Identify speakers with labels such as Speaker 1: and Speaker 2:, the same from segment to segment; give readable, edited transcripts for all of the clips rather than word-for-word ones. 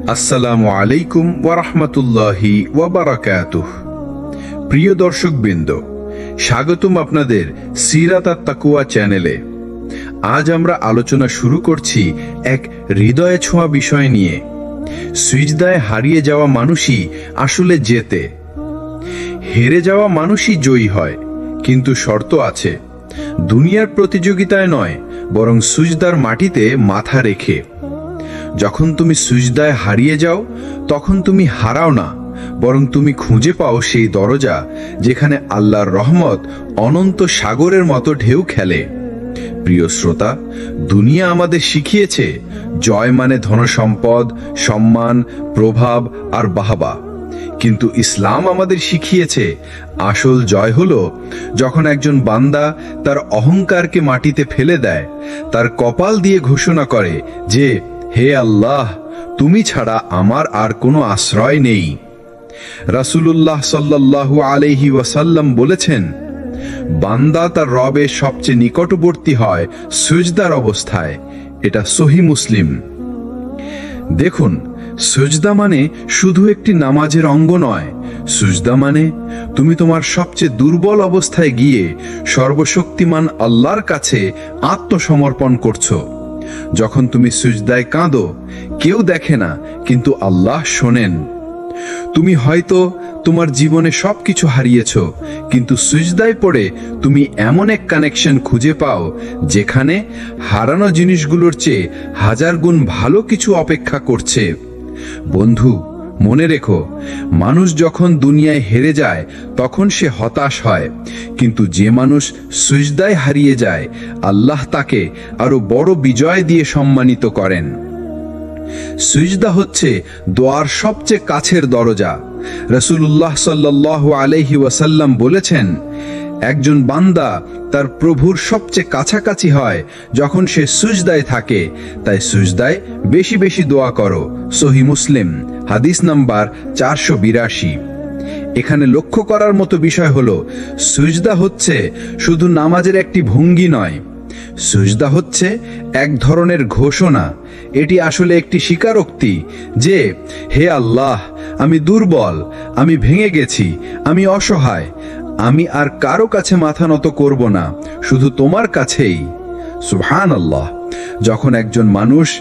Speaker 1: আসসালামু আলাইকুম ওয়া রাহমাতুল্লাহি ওয়া বারাকাতুহু। প্রিয় দর্শকবৃন্দ, স্বাগতম আপনাদের সিরাত আত-তাকওয়া চ্যানেলে। আজ আমরা আলোচনা শুরু করছি এক হৃদয়ে ছোঁয়া বিষয় নিয়ে। সিজদায় হারিয়ে যাওয়া মানুষই আসলে জেতে। হেরে যাওয়া মানুষই জয়ী হয়, কিন্তু শর্ত আছে। দুনিয়ার প্রতিযোগিতায় নয়, বরং সিজদার মাটিতে মাথা রেখে। যখন তুমি সিজদায় হারিয়ে যাও, তখন তুমি হারাও না, বরং তুমি খুঁজে পাও সেই দরজা যেখানে আল্লাহর রহমত অনন্ত সাগরের মতো ঢেউ খেলে। প্রিয় শ্রোতা, দুনিয়া আমাদের শিখিয়েছে জয় মানে ধনসম্পদ, সম্মান, প্রভাব আর বাহবা। কিন্তু ইসলাম আমাদের শিখিয়েছে আসল জয় হলো যখন একজন বান্দা তার অহংকারকে মাটিতে ফেলে দেয়, তার কপাল দিয়ে ঘোষণা করে যে, হে আল্লাহ, তুমি ছাড়া আমার আর কোনো আশ্রয় নেই। রাসূলুল্লাহ সাল্লাল্লাহু আলাইহি ওয়াসাল্লাম বলেছেন, বান্দা তার রবের সবচেয়ে নিকটবর্তী হয় সিজদার অবস্থায়। এটা সহিহ মুসলিম। দেখুন, সিজদা মানে শুধু একটি নামাজের অঙ্গ নয়। সিজদা মানে তুমি তোমার সবচেয়ে দুর্বল অবস্থায় গিয়ে সর্বশক্তিমান আল্লাহর কাছে আত্মসমর্পণ করছো। যখন তুমি সিজদায় কাঁদো, কেউ দেখে না, কিন্তু আল্লাহ শোনেন। তুমি হয়তো তোমার জীবনে সবকিছু হারিয়েছো, কিন্তু সিজদায় পড়ে তুমি এমন এক কানেকশন খুঁজে পাও যেখানে হারানো জিনিসগুলোর চেয়ে হাজার গুণ ভালো কিছু অপেক্ষা করছে। বন্ধু, মনে রেখো, মানুষ যখন দুনিয়ায় হেরে যায় তখন সে হতাশ হয়, কিন্তু যে মানুষ সিজদায় হারিয়ে যায়, আল্লাহ তাকে আরো বড় বিজয় দিয়ে সম্মানিত করেন। সিজদা হচ্ছে দোয়ার সবচেয়ে কাছের দরজা। রাসূলুল্লাহ সাল্লাল্লাহু আলাইহি ওয়াসাল্লাম বলেছেন, একজন বান্দা তার প্রভুর সবচেয়ে কাছাকাছি হয় যখন সে সিজদায় থাকে। তাই সিজদায় বেশি বেশি দোয়া করো। সহিহ মুসলিম, হাদিস নাম্বার 482। এখানে লক্ষ্য করার মতো বিষয় হলো, সিজদা হচ্ছে শুধু নামাজের একটি ভঙ্গি নয়। সিজদা হচ্ছে এক ধরনের ঘোষণা। এটি আসলে একটি স্বীকারোক্তি যে, হে আল্লাহ, আমি দুর্বল, আমি ভেঙে গেছি, আমি অসহায়, আমি আর কারো কাছে মাথা নত করব না, শুধু তোমার কাছেই। সুবহানাল্লাহ। যখন একজন মানুষ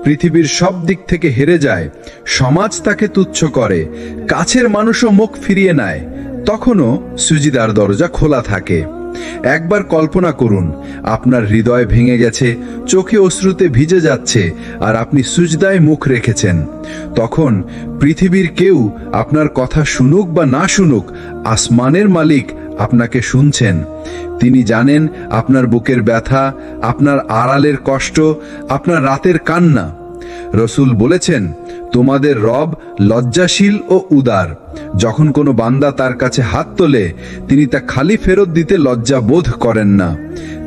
Speaker 1: পৃথিবীর সব দিক থেকে হেরে যায়, সমাজ তাকে তুচ্ছ করে, কাছের মানুষও মুখ ফিরিয়ে নেয়, তখনও সিজদার দরজা খোলা থাকে। একবার কল্পনা করুন, আপনার হৃদয় ভেঙে গেছে, চোখে অশ্রুতে ভিজে যাচ্ছে, আর আপনি সিজদায় মুখ রেখেছেন। তখন পৃথিবীর কেউ আপনার কথা শুনুক বা না শুনুক, আসমানের মালিক আপনাকে শুনছেন। তিনি জানেন আপনার বুকের ব্যথা, আপনার আড়ালের কষ্ট, আপনার রাতের কান্না। রাসূল বলেছেন, তোমাদের রব লজ্জাশীল ও উদার। যখন কোনো বান্দা তার কাছে হাত তোলে, তিনি তা খালি ফেরত দিতে লজ্জা বোধ করেন না।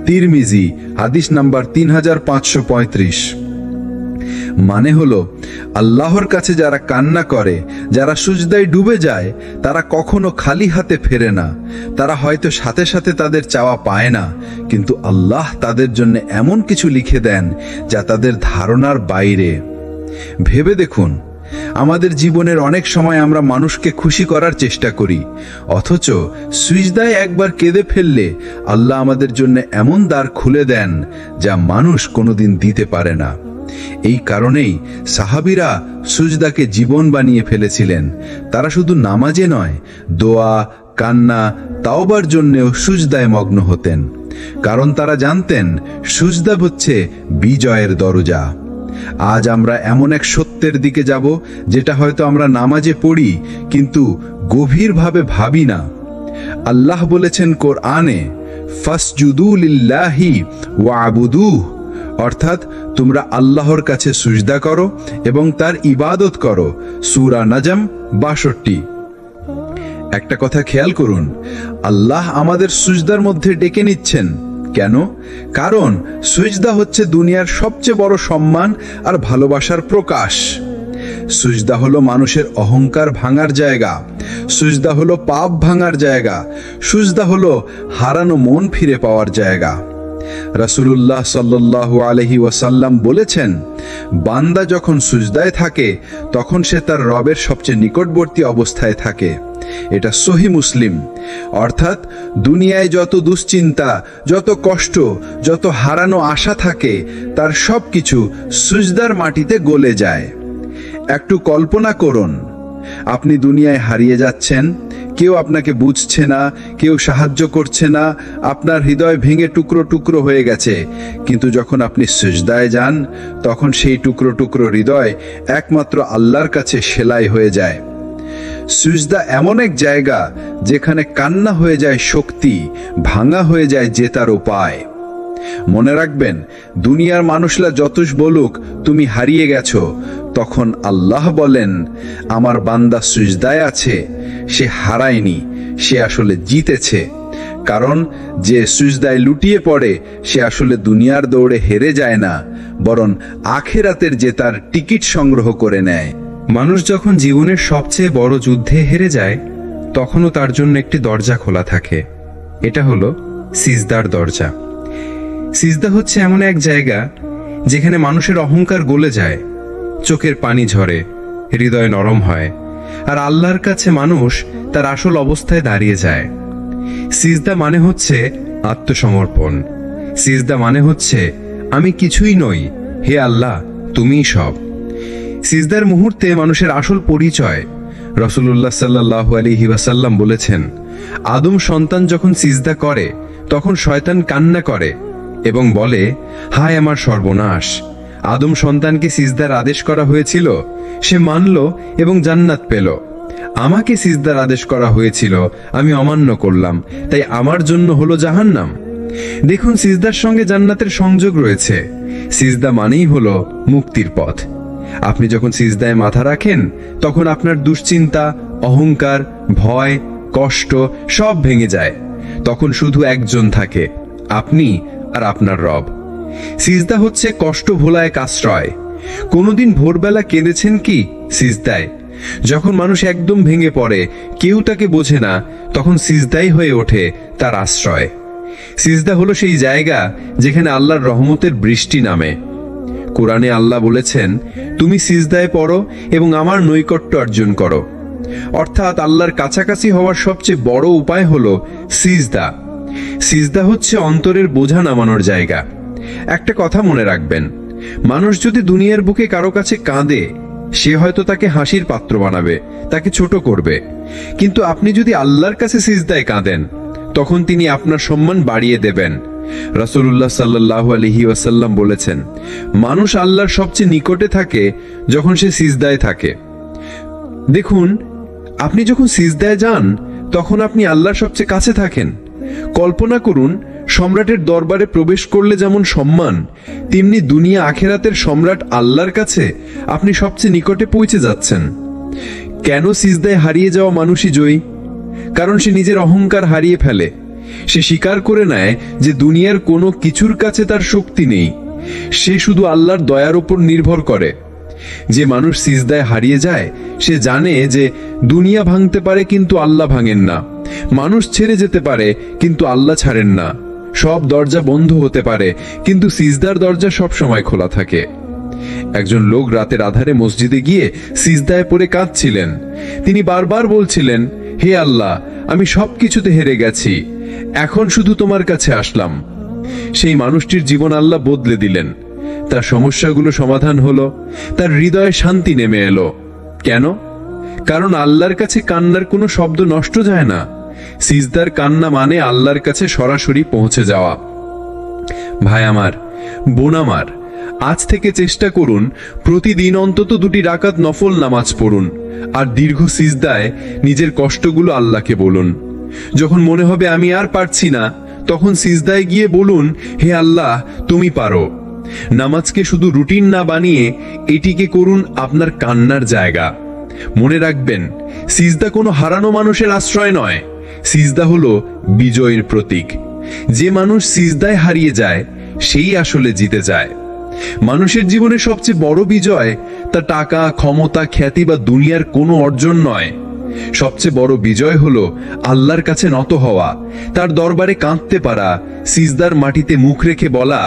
Speaker 1: তিরমিজি, হাদিস নাম্বার 3535। মানে হলো, আল্লাহর কাছে যারা কান্না করে, যারা সিজদায় ডুবে যায়, তারা কখনো খালি হাতে ফেরে না। তারা হয়তো সাথে সাথে তাদের চাওয়া পায় না, কিন্তু আল্লাহ তাদের জন্য এমন কিছু লিখে দেন যা তাদের ধারণার বাইরে। ভেবে দেখুন, আমাদের জীবনের অনেক সময় আমরা মানুষকে খুশি করার চেষ্টা করি, অথচ সিজদায় একবার কেঁদে ফেললে আল্লাহ আমাদের জন্য এমন দ্বার খুলে দেন যা মানুষ কোনোদিন দিতে পারে না। এই কারণেই সাহাবীরা সিজদাকে জীবন বানিয়ে ফেলেছিলেন। তারা শুধু নামাজে নয়, দোয়া, কান্না, তাওবার জন্যও সিজদায় মগ্ন হতেন, কারণ তারা জানতেন সিজদা হচ্ছে বিজয়ের দরজা। আজ আমরা এমন এক সত্যের দিকে যাব যেটা হয়তো আমরা নামাজে পড়ি, কিন্তু গভীরভাবে ভাবি না। আল্লাহ বলেছেন কোরআনে, ফাসজুদু লিল্লাহি ওয়াবুদুহ, অর্থাৎ তোমরা আল্লাহর কাছে সিজদা করো এবং তার ইবাদত করো। সূরা নাজম 62। একটা কথা খেয়াল করুন, আল্লাহ আমাদের সিজদার মধ্যে ডেকে নিচ্ছেন। কেন? কারণ সিজদা হচ্ছে দুনিয়ার সবচেয়ে বড় সম্মান আর ভালোবাসার প্রকাশ। সিজদা হলো মানুষের অহংকার ভাঙার জায়গা, সিজদা হলো পাপ ভাঙার জায়গা, সিজদা হলো হারানো মন ফিরে পাওয়ার জায়গা। রাসূলুল্লাহ সাল্লাল্লাহু আলাইহি ওয়াসাল্লাম বলেছেন, বান্দা যখন সুজদায় থাকে তখন সে তার রবের সবচেয়ে নিকটবর্তী অবস্থায় থাকে। এটা সহিহ মুসলিম। অর্থাৎ দুনিয়ায় যত দুশ্চিন্তা, যত কষ্ট, যত হারানো আশা থাকে, তার সব কিছু সুজদার মাটিতে গলে যায়। একটু কল্পনা করুন, আপনি দুনিয়ায় হারিয়ে যাচ্ছেন, কেউ আপনাকে বুঝছে না, কেউ সাহায্য করছে না, আপনার হৃদয় ভেঙে টুকরো টুকরো হয়ে গেছে। কিন্তু যখন আপনি সিজদায় যান, তখন সেই টুকরো টুকরো হৃদয় একমাত্র আল্লাহর কাছে সেলাই হয়ে যায়। সিজদা এমন এক জায়গা যেখানে কান্না হয়ে যায় শক্তি, ভাঙা হয়ে যায় জেতার উপায়। মনে রাখবেন, দুনিয়ার মানুষরা যতই বলুক তুমি হারিয়ে গেছো, তখন আল্লাহ বলেন, আমার বান্দা সিজদায় আছে, সে হারায়নি, সে আসলে জিতেছে। কারণ যে সিজদায় লুটিয়ে পড়ে সে আসলে দুনিয়ার দৌড়ে হেরে যায় না, বরং আখিরাতের জেতার টিকিট সংগ্রহ করে নেয়।
Speaker 2: মানুষ যখন জীবনের সবচেয়ে বড় যুদ্ধে হেরে যায়, তখনও তার জন্য একটি দরজা খোলা থাকে। এটা হলো সিজদার দরজা। সিজদা হচ্ছে এমন এক জায়গা যেখানে মানুষের অহংকার গলে যায়, চোখের পানি ঝরে, হৃদয় নরম হয়, আর আল্লাহর কাছে মানুষ তার আসল অবস্থায় দাঁড়িয়ে যায়। সিজদা মানে হচ্ছে আত্মসমর্পণ। সিজদা মানে হচ্ছে আমি কিছুই নই, হে আল্লাহ তুমিই সব। সিজদার মুহূর্তে মানুষের আসল পরিচয়। রাসূলুল্লাহ সাল্লাল্লাহু আলাইহি ওয়াসাল্লাম বলেছেন, আদম সন্তান যখন সিজদা করে তখন শয়তান কান্না করে এবং বলে, হায় আমার সর্বনাশ। আদম সন্তানকে সিজদার আদেশ করা হয়েছিল, সে মানল এবং জান্নাত পেল। আমাকে সিজদার আদেশ করা হয়েছিল, আমি অমান্য করলাম, তাই আমার জন্য হলো জাহান্নাম। দেখুন, সিজদার সঙ্গে জান্নাতের সংযোগ রয়েছে। সিজদা মানেই হলো মুক্তির পথ। আপনি যখন সিজদায় মাথা রাখেন, তখন আপনার দুশ্চিন্তা, অহংকার, ভয়, কষ্ট সব ভেঙে যায়। তখন শুধু একজন থাকে, আপনি আর আপনার রব। সিজদা হচ্ছে কষ্ট ভোলা এক আশ্রয়। কোনোদিন ভোরবেলা কেঁদেছেন কি সিজদায়? যখন মানুষ একদম ভেঙে পড়ে, কেউ তাকে বোঝে না, তখন সিজদাই হয়ে ওঠে তার আশ্রয়। সিজদা হলো সেই জায়গা যেখানে আল্লাহর রহমতের বৃষ্টি নামে। কোরআনে আল্লাহ বলেছেন, তুমি সিজদায় পড়ো এবং আমার নৈকট্য অর্জন করো। অর্থাৎ আল্লাহর কাছাকাছি হওয়ার সবচেয়ে বড় উপায় হলো সিজদা। সিজদা হচ্ছে অন্তরের বোঝা নামানোর জায়গা। একটা কথা মনে রাখবেন, মানুষ যদি দুনিয়ার বুকে কারো কাছে কাঁদে, সে হয়তো তাকে হাসির পাত্র বানাবে, তাকে ছোট করবে। কিন্তু আপনি যদি আল্লাহর কাছে সিজদায় কাঁদেন, তখন তিনি আপনার সম্মান বাড়িয়ে দেবেন। রাসূলুল্লাহ সাল্লাল্লাহু আলাইহি ওয়াসাল্লাম বলেছেন, মানুষ আল্লাহর সবচেয়ে নিকটে থাকে যখন সে সিজদায় থাকে। দেখুন, আপনি যখন সিজদায় যান, তখন আপনি আল্লাহর সবচেয়ে কাছে থাকেন। কল্পনা করুন, সম্রাটের দরবারে প্রবেশ করলে যেমন সম্মান, তেমনি দুনিয়া আখেরাতের সম্রাট আল্লাহর কাছে আপনি সবচেয়ে নিকটে পৌঁছে যাচ্ছেন। কেন সিজদায় হারিয়ে যাওয়া মানুষই জয়ী? কারণ সে নিজের অহংকার হারিয়ে ফেলে। সে স্বীকার করে নেয় যে দুনিয়ার কোনো কিছুর কাছে তার শক্তি নেই, সে শুধু আল্লাহর দয়ার উপর নির্ভর করে। যে মানুষ সিজদায় হারিয়ে যায়, সে জানে যে দুনিয়া ভাঙতে পারে কিন্তু আল্লাহ ভাঙেন না, মানুষ ছেড়ে যেতে পারে কিন্তু আল্লাহ ছাড়েন না, সব দরজা বন্ধ হতে পারে কিন্তু সিজদার দরজা সব সময় খোলা থাকে। একজন লোক রাতের আধারে মসজিদে গিয়ে সিজদায় পড়ে কাঁদছিলেন। তিনি বারবার বলছিলেন, হে আল্লাহ, আমি সবকিছুতে হেরে গেছি, এখন শুধু তোমার কাছে আসলাম। সেই মানুষটির জীবন আল্লাহ বদলে দিলেন। তার সমস্যাগুলো সমাধান হলো, তার হৃদয়ে শান্তি নেমে এলো। কেন? কারণ আল্লাহর কাছে কান্নার কোনো শব্দ নষ্ট যায় না। সিজদার কান্না মানে আল্লাহর কাছে সরাসরি পৌঁছে যাওয়া। ভাই আমার, বোন আমার, আজ থেকে চেষ্টা করুন প্রতিদিন অন্তত 2 রাকাত নফল নামাজ পড়ুন, আর দীর্ঘ সিজদায় নিজের কষ্টগুলো আল্লাহকে বলুন। যখন মনে হবে আমি আর পারছি না, তখন সিজদায় গিয়ে বলুন, হে আল্লাহ তুমি পারো। নামাজকে শুধু রুটিন না বানিয়ে এটিকে করুন আপনার কান্নার জায়গা। মনে রাখবেন, সিজদা কোনো হারানো মানুষের আশ্রয় নয়, সিজদা হলো বিজয়ের প্রতীক। যে মানুষ সিজদায় হারিয়ে যায়, সেই আসলে জিতে যায়। মানুষের জীবনে সবচেয়ে বড় বিজয় তার টাকা, ক্ষমতা, খ্যাতি বা দুনিয়ার কোনো অর্জন নয়।
Speaker 1: সবচেয়ে বড় বিজয় হলো আল্লাহর কাছে নত হওয়া, তার দরবারে কাঁদতে পারা, সিজদার মাটিতে মুখ রেখে বলা,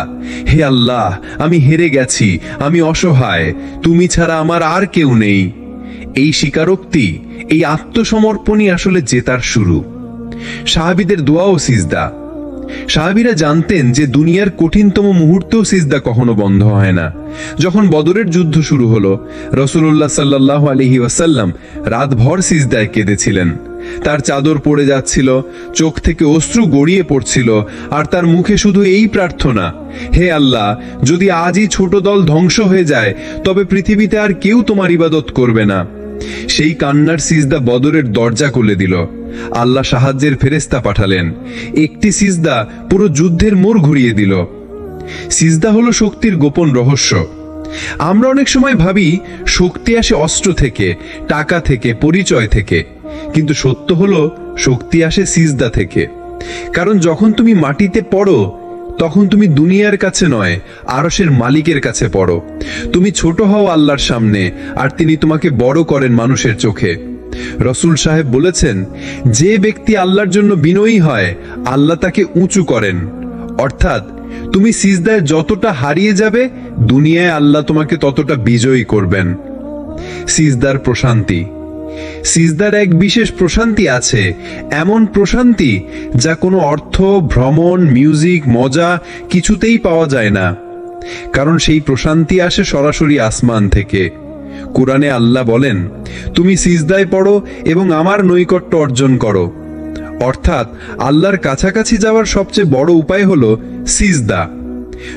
Speaker 1: হে আল্লাহ, আমি হেরে গেছি, আমি অসহায়, তুমি ছাড়া আমার আর কেউ নেই। এই স্বীকারোক্তি, এই আত্মসমর্পণই আসলে জেতার শুরু। সাহাবীদের দোয়া ও সিজদা। সাহাবীরা জানতেন যে দুনিয়ার কঠিনতম মুহূর্তেও সিজদা কখনো বন্ধ হয় না। যখন বদরের যুদ্ধ শুরু হলো, রাসূলুল্লাহ সাল্লাল্লাহু আলাইহি ওয়াসাল্লাম রাতভর সিজদায় কেঁদেছিলেন। তার চাদর পড়ে যাচ্ছিল, চোখ থেকে অশ্রু গড়িয়ে পড়ছিল, আর তার মুখে শুধু এই প্রার্থনা, হে আল্লাহ, যদি আজই ছোট দল ধ্বংস হয়ে যায় তবে পৃথিবীতে আর কেউ তোমার ইবাদত করবে না। সেই কান্নার সিজদা বদরের দরজা খুলে দিল। আল্লাহ সাহায্যের ফেরেশতা পাঠালেন। একটি সিজদা পুরো যুদ্ধের মোড় ঘুরিয়ে দিল। সিজদা হলো শক্তির গোপন রহস্য। আমরা অনেক সময় ভাবি শক্তি আসে অস্ত্র থেকে, টাকা থেকে, পরিচয় থেকে, কিন্তু সত্য হলো শক্তি আসে সিজদা থেকে। কারণ যখন তুমি মাটিতে পড়ো তখন তুমি দুনিয়ার কাছে নয়, আরশের মালিকের কাছে পড়ো। তুমি ছোট হও আল্লাহর সামনে, আর তিনি তোমাকে বড় করেন মানুষের চোখে। রসুল সাহেব বলেছেন, যে ব্যক্তি আল্লাহর জন্য বিনয়ী হয় আল্লাহ তাকে উঁচু করেন। অর্থাৎ তুমি সিজদায় যতটা হারিয়ে যাবে, দুনিয়ায় আল্লাহ তোমাকে ততটা বিজয়ী করবেন। সিজদার প্রশান্তি। সিজদার এক বিশেষ প্রশান্তি আছে, এমন প্রশান্তি যা কোনো অর্থ, ভ্রমণ, মিউজিক, মজা কিছুতেই পাওয়া যায় না। কারণ সেই প্রশান্তি আসে সরাসরি আসমান থেকে। কুরআনে আল্লাহ বলেন, তুমি সিজদায় পড়ো এবং আমার নৈকট্য অর্জন করো। অর্থাৎ আল্লাহর কাছাকাছি যাওয়ার সবচেয়ে বড় উপায় হলো সিজদা।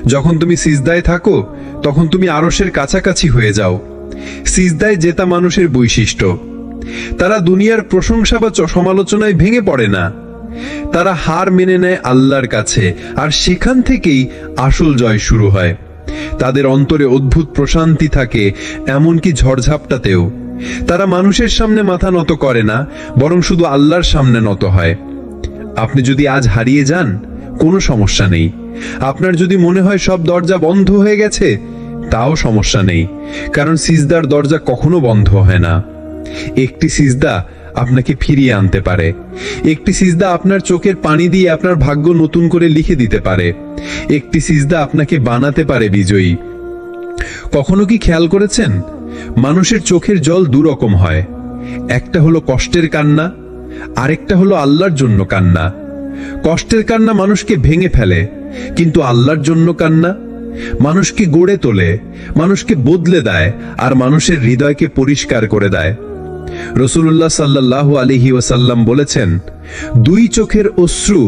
Speaker 1: যখন তুমি সিজদায় থাকো তখন তুমি আরশের কাছাকাছি হয়ে যাও। সিজদায় জেতা মানুষের বৈশিষ্ট্য, তারা দুনিয়ার প্রশংসা বা সমালোচনায় ভেঙে পড়ে না। তারা হার মেনে নেয় আল্লাহর কাছে, আর সেখান থেকেই আসল জয় শুরু হয়। তাদের অন্তরে অদ্ভুত প্রশান্তি থাকে, এমনকি ঝড়ঝাপটাতেও। তারা মানুষের সামনে মাথা নত করে না, বরং শুধু আল্লাহর সামনে নত হয়। আপনি যদি আজ হারিয়ে যান, কোনো সমস্যা নেই। আপনার যদি মনে হয় সব দরজা বন্ধ হয়ে গেছে, তাও সমস্যা নেই, কারণ সিজদার দরজা কখনো বন্ধ হয় না। একটি সিজদা আপনাকে ফিরিয়ে আনতে পারে। একটি সিজদা আপনার চোখের পানি দিয়ে আপনার ভাগ্য নতুন করে লিখে দিতে পারে। একটি সিজদা আপনাকে বানাতে পারে বিজয়ী। কখনো কি খেয়াল করেছেন, মানুষের চোখের জল দুরকম হয়। একটা হলো কষ্টের কান্না, আরেকটা হলো আল্লাহর জন্য কান্না। কষ্টের কান্না মানুষকে ভেঙে ফেলে, কিন্তু আল্লাহর জন্য কান্না মানুষকে গড়ে তোলে, মানুষকে বদলে দেয়, আর মানুষের হৃদয়কে পরিষ্কার করে দেয়। রাসূলুল্লাহ সাল্লাল্লাহু আলাইহি ওয়াসাল্লাম বলেছেন, দুই চোখের অশ্রু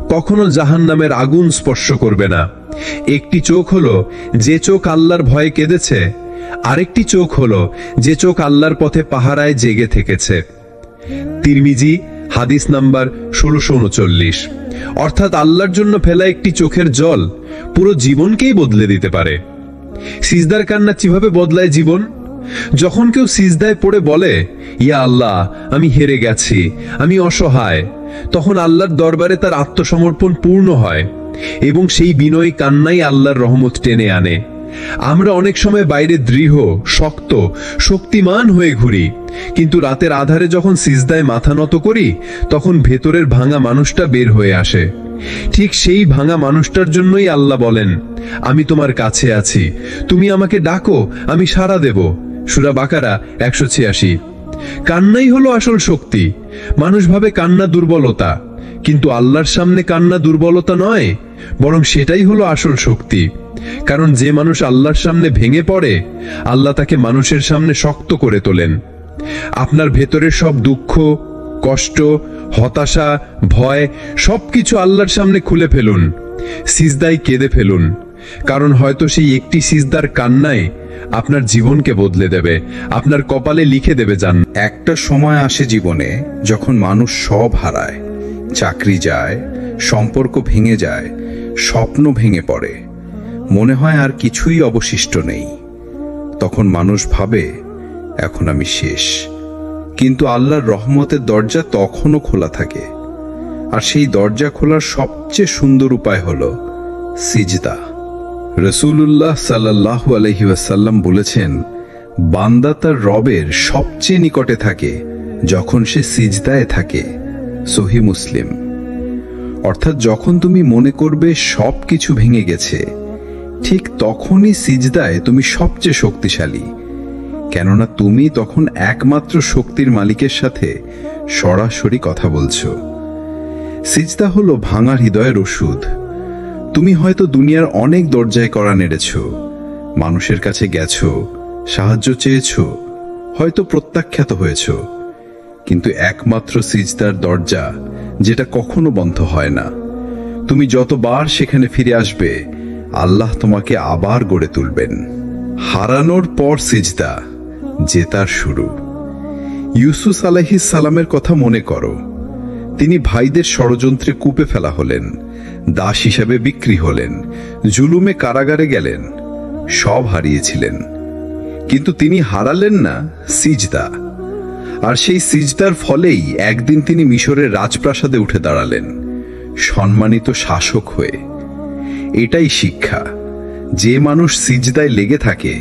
Speaker 1: কখনো জাহান্নামের আগুন স্পর্শ করবে না। একটি চোখ হলো যে চোখ আল্লাহর ভয়ে কেঁদেছে, আরেকটি চোখ হলো যে চোখ আল্লাহর পথে পাহারায় জেগে থেকেছে। তিরমিজি হাদিস নাম্বার 1639। অর্থাৎ আল্লাহর জন্য ফেলা একটি চোখের জল পুরো জীবনকেই বদলে দিতে পারে। সিজদার কান্না কিভাবে বদলায় জীবন? যখন কেউ সিজদায় পড়ে বলে, ইয়া আল্লাহ, আমি হেরে গেছি, আমি অসহায়, তখন আল্লাহর দরবারে তার আত্মসমর্পণ পূর্ণ হয়, এবং সেই বিনয়ী কান্নাই আল্লাহর রহমত টেনে আনে। আমরা অনেক সময় বাইরে দৃঢ়, শক্ত, শক্তিমান হয়ে ঘুরি, কিন্তু রাতের আধারে যখন সিজদায় মাথা নত করি তখন ভেতরের ভাঙা মানুষটা বের হয়ে আসে। ঠিক সেই ভাঙা মানুষটার জন্যই আল্লাহ বলেন, আমি তোমার কাছে আছি, তুমি আমাকে ডাকো, আমি সাড়া দেব। সূরা বাকারা 186। কান্নাই হলো আসল শক্তি। মানুষ ভাবে কান্না দুর্বলতা, কিন্তু আল্লাহর সামনে কান্না দুর্বলতা নয়, বরং সেটাই হলো আসল শক্তি। কারণ যে মানুষ আল্লাহর সামনে ভেঙে পড়ে, আল্লাহ তাকে মানুষের সামনে শক্ত করে তোলেন। আপনার ভেতরের সব দুঃখ, কষ্ট, হতাশা, ভয় সবকিছু আল্লাহর সামনে খুলে ফেলুন, সিজদায় কেঁদে ফেলুন। কারণ হয়তো সেই একটি সিজদার কান্নায় আপনার জীবনকে বদলে দেবে, আপনার কপালে লিখে দেবে জান্নাত।
Speaker 3: একটা সময় আসে জীবনে যখন মানুষ সব হারায়, চাকরি যায়, সম্পর্ক ভেঙে যায়, স্বপ্ন ভেঙে পড়ে, মনে হয় আর কিছুই অবশিষ্ট নেই। তখন মানুষ ভাবে, এখন আমি শেষ। কিন্তু আল্লাহর রহমতের দরজা তখনও খোলা থাকে, আর সেই দরজা খোলার সবচেয়ে সুন্দর উপায় হলো সিজদা। রাসূলুল্লাহ সাল্লাল্লাহু আলাইহি ওয়াসাল্লাম বলেছেন, বান্দা তার রবের সবচেয়ে নিকটে থাকে যখন সে সিজদায় থাকে। সহি মুসলিম। অর্থাৎ যখন তুমি মনে করবে সব কিছু ভেঙে গেছে, ঠিক তখনই সিজদায় তুমি সবচেয়ে শক্তিশালী, কেননা তুমি তখন একমাত্র শক্তির মালিকের সাথে সরাসরি কথা বলছো। সিজদা হলো ভাঙা হৃদয়ের ওষুধ। তুমি হয়তো দুনিয়ার অনেক দরজায় কড়া নেড়েছ, মানুষের কাছে গেছো, সাহায্য চেয়েছ, হয়তো প্রত্যাখ্যাত হয়েছ, কিন্তু একমাত্র সিজদার দরজা যেটা কখনো বন্ধ হয় না। তুমি যতবার সেখানে ফিরে আসবে, আল্লাহ তোমাকে আবার গড়ে তুলবেন। হারানোর পর সিজদা জেতার শুরু। ইউসুফ আলাইহিস সালামের কথা মনে করো। তিনি ভাইদের ষড়যন্ত্রে কূপে ফেলা হলেন, দাস হিসাবে বিক্রি হলেন, জুলুমে কারাগারে গেলেন, সব হারিয়েছিলেন, কিন্তু তিনি হারালেন না সিজদা। আর সেই সিজদার ফলেই একদিন তিনি মিশরের রাজপ্রাসাদে উঠে দাঁড়ালেন, সম্মানিত শাসক হয়ে। এটাই শিক্ষা, যে মানুষ সিজদায় লেগে থাকে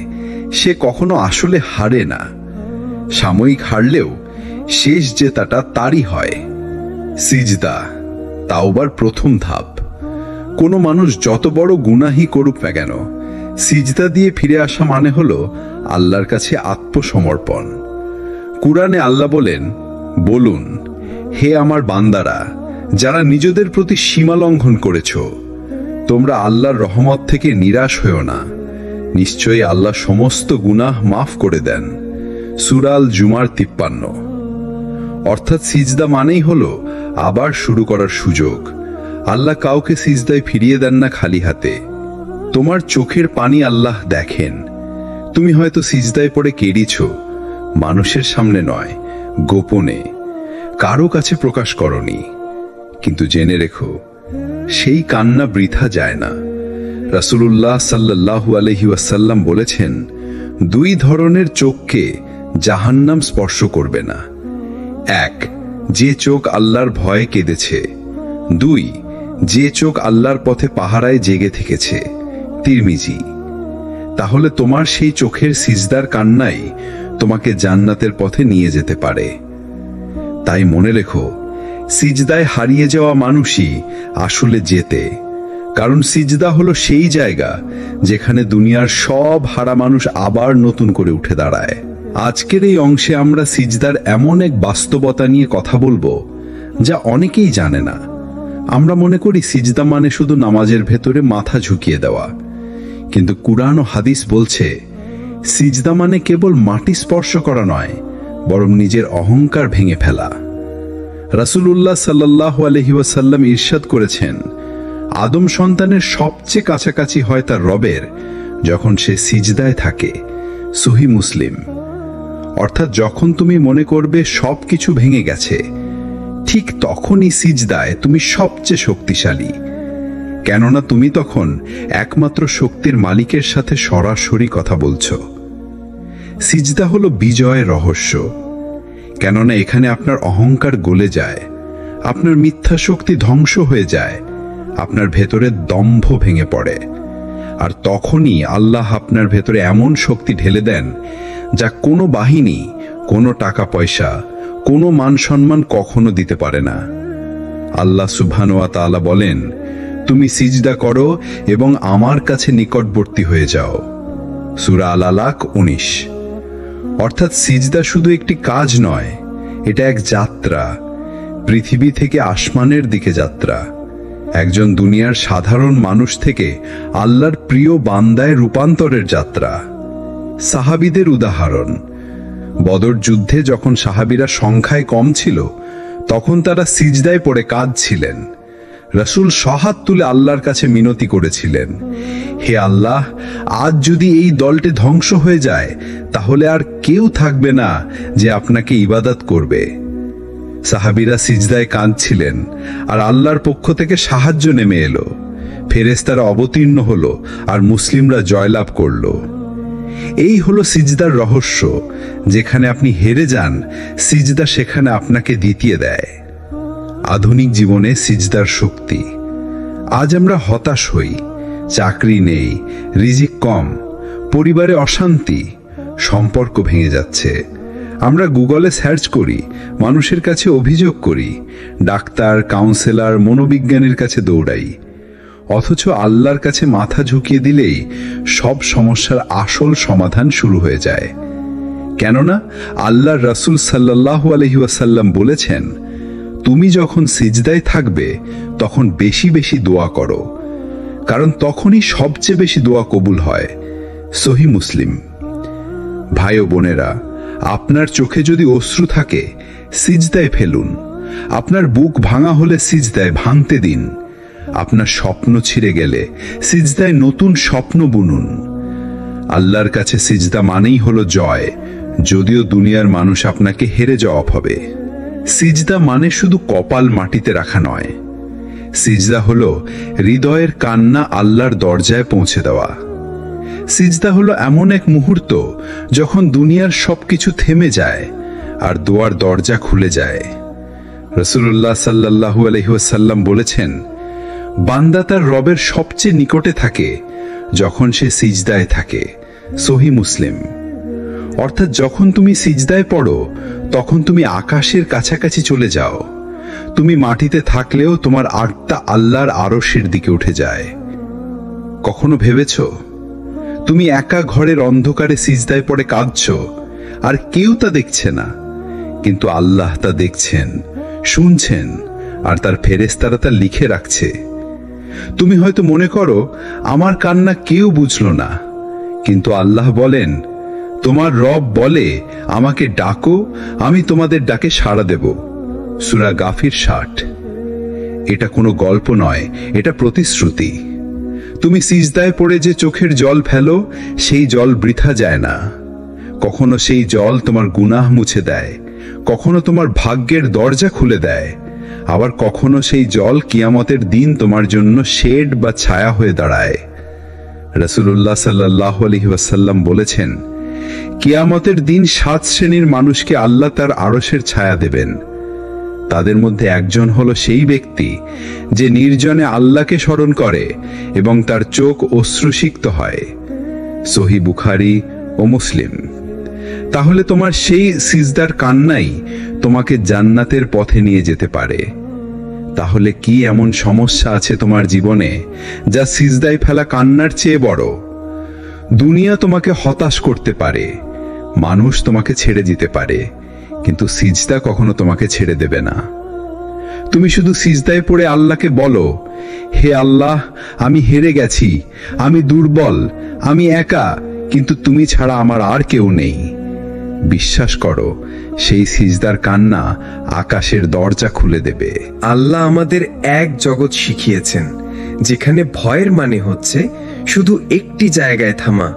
Speaker 3: সে কখনো আসলে হারে না। সাময়িক হারলেও শেষ জেতাটা তারই হয়। সিজদা তাওবার প্রথম ধাপ। কোনো মানুষ যত বড় গুনাহই করুক না কেন, সিজদা দিয়ে ফিরে আসা মানে হলো আল্লাহর কাছে আত্মসমর্পণ। কুরআনে আল্লাহ বলেন, বলুন, হে আমার বান্দারা যারা নিজেদের প্রতি সীমা লঙ্ঘন করেছ, তোমরা আল্লাহর রহমত থেকে নিরাশ হও না। নিশ্চয়ই আল্লাহ সমস্ত গুনাহ মাফ করে দেন। সূরা আল জুমার 53। অর্থাৎ সিজদা মানেই হলো আবার শুরু করার সুযোগ। আল্লাহ কাউকে সিজদায় ফিরিয়ে দেন না খালি হাতে। তোমার চোখের পানি আল্লাহ দেখেন। তুমি হয়তো সিজদায় পড়ে কেঁদেছ, মানুষের সামনে নয়, গোপনে, কারো কাছে প্রকাশ করনি, কিন্তু জেনে রেখো সেই কান্না বৃথা যায় না। রাসূলুল্লাহ সাল্লাল্লাহু আলাইহি ওয়াসাল্লাম বলেছেন, দুই ধরনের চোখকে জাহান্নাম স্পর্শ করবে না। এক, যে চোখ আল্লাহর ভয়ে কেঁদেছে। দুই, যে চোখ আল্লাহর পথে পাহারায় জেগে থেকেছে। তিরমিজি। তাহলে তোমার সেই চোখের সিজদার কান্নাই তোমাকে জান্নাতের পথে নিয়ে যেতে পারে। তাই মনে রেখো, সিজদায় হারিয়ে যাওয়া মানুষই আসলে জেতে। কারণ সিজদা হলো সেই জায়গা যেখানে দুনিয়ার সব হারা মানুষ আবার নতুন করে উঠে দাঁড়ায়। আজকের এই অংশে আমরা সিজদার এমন এক বাস্তবতা নিয়ে কথা বলবো যা অনেকেই জানে না। আমরা মনে করি সিজদা মানে শুধু নামাজের ভেতরে মাথা ঝুঁকিয়ে দেওয়া, কিন্তু কুরআন ও হাদিস বলছে সিজদা মানে কেবল মাটি স্পর্শ করা নয়, বরং নিজের অহংকার ভেঙে ফেলা। রাসূলুল্লাহ সাল্লাল্লাহু আলাইহি ওয়াসাল্লাম ইরশাদ করেছেন, আদম সন্তানের সবচেয়ে কাছাকাছি হয় তার রবের যখন সে সিজদায় থাকে। সহি মুসলিম। অর্থাৎ যখন তুমি মনে করবে সবকিছু ভেঙে গেছে, ঠিক তখনই সিজদায় তুমি সবচেয়ে শক্তিশালী, কেননা তুমি তখন একমাত্র শক্তির মালিকের সাথে সরাসরি কথা বলছো। সিজদা হলো বিজয়ের রহস্য, কেননা এখানে আপনার অহংকার গলে যায়, আপনার মিথ্যা শক্তি ধ্বংস হয়ে যায়, আপনার ভেতরে দম্ভ ভেঙে পড়ে। আর তখনই আল্লাহ আপনার ভেতরে এমন শক্তি ঢেলে দেন যা কোনো বাহিনী, কোনো টাকা পয়সা, কোনো মান সম্মান কখনো দিতে পারে না। আল্লাহ সুবহানাহু ওয়া তাআলা বলেন, তুমি সিজদা করো এবং আমার কাছে নিকটবর্তী হয়ে যাও। সূরা আল আলাক 19। অর্থাৎ সিজদা শুধু একটি কাজ নয়, এটা এক যাত্রা, পৃথিবী থেকে আসমানের দিকে যাত্রা। একজন দুনিয়ার সাধারণ মানুষ থেকে আল্লাহর প্রিয় বান্দায় রূপান্তরের যাত্রা। সাহাবীদের উদাহরণ, বদর যুদ্ধে যখন সাহাবীরা সংখ্যায় কম ছিল, তখন তারা সিজদায় পড়ে কাঁদছিলেন। রাসূল সহাত তুলে আল্লাহর কাছে মিনতি করেছিলেন, হে আল্লাহ, আজ যদি এই দলটি ধ্বংস হয়ে যায় তাহলে আর কেউ থাকবে না যে আপনাকে ইবাদত করবে। সাহাবীরা সিজদায় কাঁদছিলেন আর আল্লাহর পক্ষ থেকে সাহায্য নেমে এলো। ফেরেশতারা অবতীর্ণ হলো আর মুসলিমরা জয়লাভ করলো। এই হলো সিজদার রহস্য। যেখানে আপনি হেরে যান, সিজদা সেখানে আপনাকে দ্বিতীয় দেয়। আধুনিক জীবনে সিজদার শক্তি। আজ আমরা হতাশ হই, চাকরি নেই, রিজিক কম, পরিবারে অশান্তি, সম্পর্ক ভেঙে যাচ্ছে, আমরা গুগলে সার্চ করি, মানুষের কাছে অভিযোগ করি, ডাক্তার, কাউন্সেলর, মনোবিজ্ঞানীর কাছে দৌড়াই। অথচ আল্লাহর কাছে মাথা ঝুঁকিয়ে দিলেই সব সমস্যার আসল সমাধান শুরু হয়ে যায়। কেননা আল্লাহর রাসূল সাল্লাল্লাহু আলাইহি ওয়াসাল্লাম বলেছেন, তুমি যখন সিজদায় থাকবে তখন বেশি বেশি দোয়া করো, কারণ তখনই সবচেয়ে বেশি দোয়া কবুল হয়। সহিহ মুসলিম। ভাই ও বোনেরা, আপনার চোখে যদি অশ্রু থাকে সিজদায় ফেলুন, আপনার বুক ভাঙা হলে সিজদায় ভাঙতে দিন, আপনার স্বপ্ন ছিঁড়ে গেলে সিজদায় নতুন স্বপ্ন বুনুন। আল্লাহর কাছে সিজদা মানেই হলো জয়, যদিও দুনিয়ার মানুষ আপনাকে হেরে যাওয়া হবে। সিজদা মানে শুধু কপাল মাটিতে রাখা নয়, সিজদা হলো হৃদয়ের কান্না আল্লাহর দরজায় পৌঁছে দেওয়া। সিজদা হলো এমন এক মুহূর্ত যখন দুনিয়ার সবকিছু থেমে যায় আর দোয়ার দরজা খুলে যায়। রাসূলুল্লাহ সাল্লাল্লাহু আলাইহি ওয়াসাল্লাম বলেছেন, বান্দা তার রবের সবচেয়ে নিকটে থাকে যখন সে সিজদায় থাকে। সহিহ মুসলিম। অর্থাৎ যখন তুমি সিজদায় পড়ো তখন তুমি আকাশের কাছাকাছি চলে যাও। তুমি মাটিতে থাকলেও তোমার আত্মা আল্লাহর আরশের দিকে উঠে যায়। কখনো ভেবেছো তুমি একা ঘরের অন্ধকারে সিজদায় পড়ে কাঁদছো, আর কেউ তা দেখছে না, কিন্তু আল্লাহ তা দেখছেন, শুনছেন, আর তার ফেরেশতারা তা লিখে রাখছে। তুমি হয়তো মনে করো আমার কান্না কেউ বুঝলো না, কিন্তু আল্লাহ বলেন, তোমার রব বলে আমাকে ডাকো, আমি তোমাদের ডাকে সাড়া দেব। সূরা গাফির 60। এটা কোনো গল্প নয়, এটা প্রতিশ্রুতি। তুমি সিজদায় পড়ে যে চোখের জল ফেলো, সেই জল বৃথা যায় না। কখনো সেই জল তোমার গুনাহ মুছে দেয়, কখনো তোমার ভাগ্যের দরজা খুলে দেয়, আবার কখনো সেই জল কিয়ামতের দিন তোমার জন্য শেড বা ছায়া হয়ে দাঁড়ায়। রাসূলুল্লাহ সাল্লাল্লাহু আলাইহি ওয়াসাল্লাম বলেছেন, কিয়ামতের দিন 7 শ্রেণীর মানুষকে আল্লাহ তার আরশের ছায়া দেবেন। তাদের মধ্যে একজন হলো সেই ব্যক্তি যে নির্জনে আল্লাহকে স্মরণ করে এবং তার চোখ অশ্রুসিক্ত হয়। সহিহ বুখারী ও মুসলিম। তাহলে তোমার সেই সিজদার কান্নাই তোমাকে জান্নাতের পথে নিয়ে যেতে পারে। তাহলে কি এমন সমস্যা আছে তোমার জীবনে যা সিজদায় ফেলা কান্নার চেয়ে বড়? দুনিয়া তোমাকে হতাশ করতে পারে, মানুষ তোমাকে ছেড়ে দিতে পারে, কিন্তু সিজদা কখনো তোমাকে ছেড়ে দেবে না। তুমি শুধু সিজদায় পড়ে আল্লাহকে বলো, হে আল্লাহ, আমি হেরে গেছি, আমি দুর্বল, আমি একা, কিন্তু তুমি ছাড়া আমার আর কেউ নেই। বিশ্বাস করো, সেই সিজদার কান্না আকাশের দরজা খুলে দেবে।
Speaker 2: আল্লাহ আমাদের এক জগৎ শিখিয়েছেন যেখানে ভয়ের মানে হচ্ছে শুধু একটি জায়গায় থামা,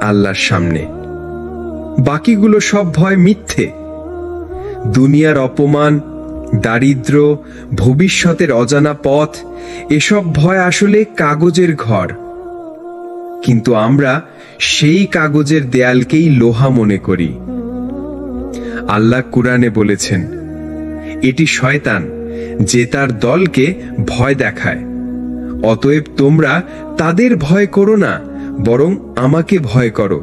Speaker 2: আল্লাহর সামনে। বাকিগুলো সব ভয় মিথ্যে। দুনিয়ার অপমান, দারিদ্র, ভবিষ্যতের অজানা পথ, এসব ভয় আসলে কাগজের ঘর। কিন্তু আমরা সেই কাগজের দেয়ালকেই লোহা মনে করি। আল্লাহ কুরআনে বলেছেন, এটি শয়তান যে তার দলকে ভয় দেখায়। অতএব তোমরা তাদের ভয় করো না, বরং আমাকে ভয় করো,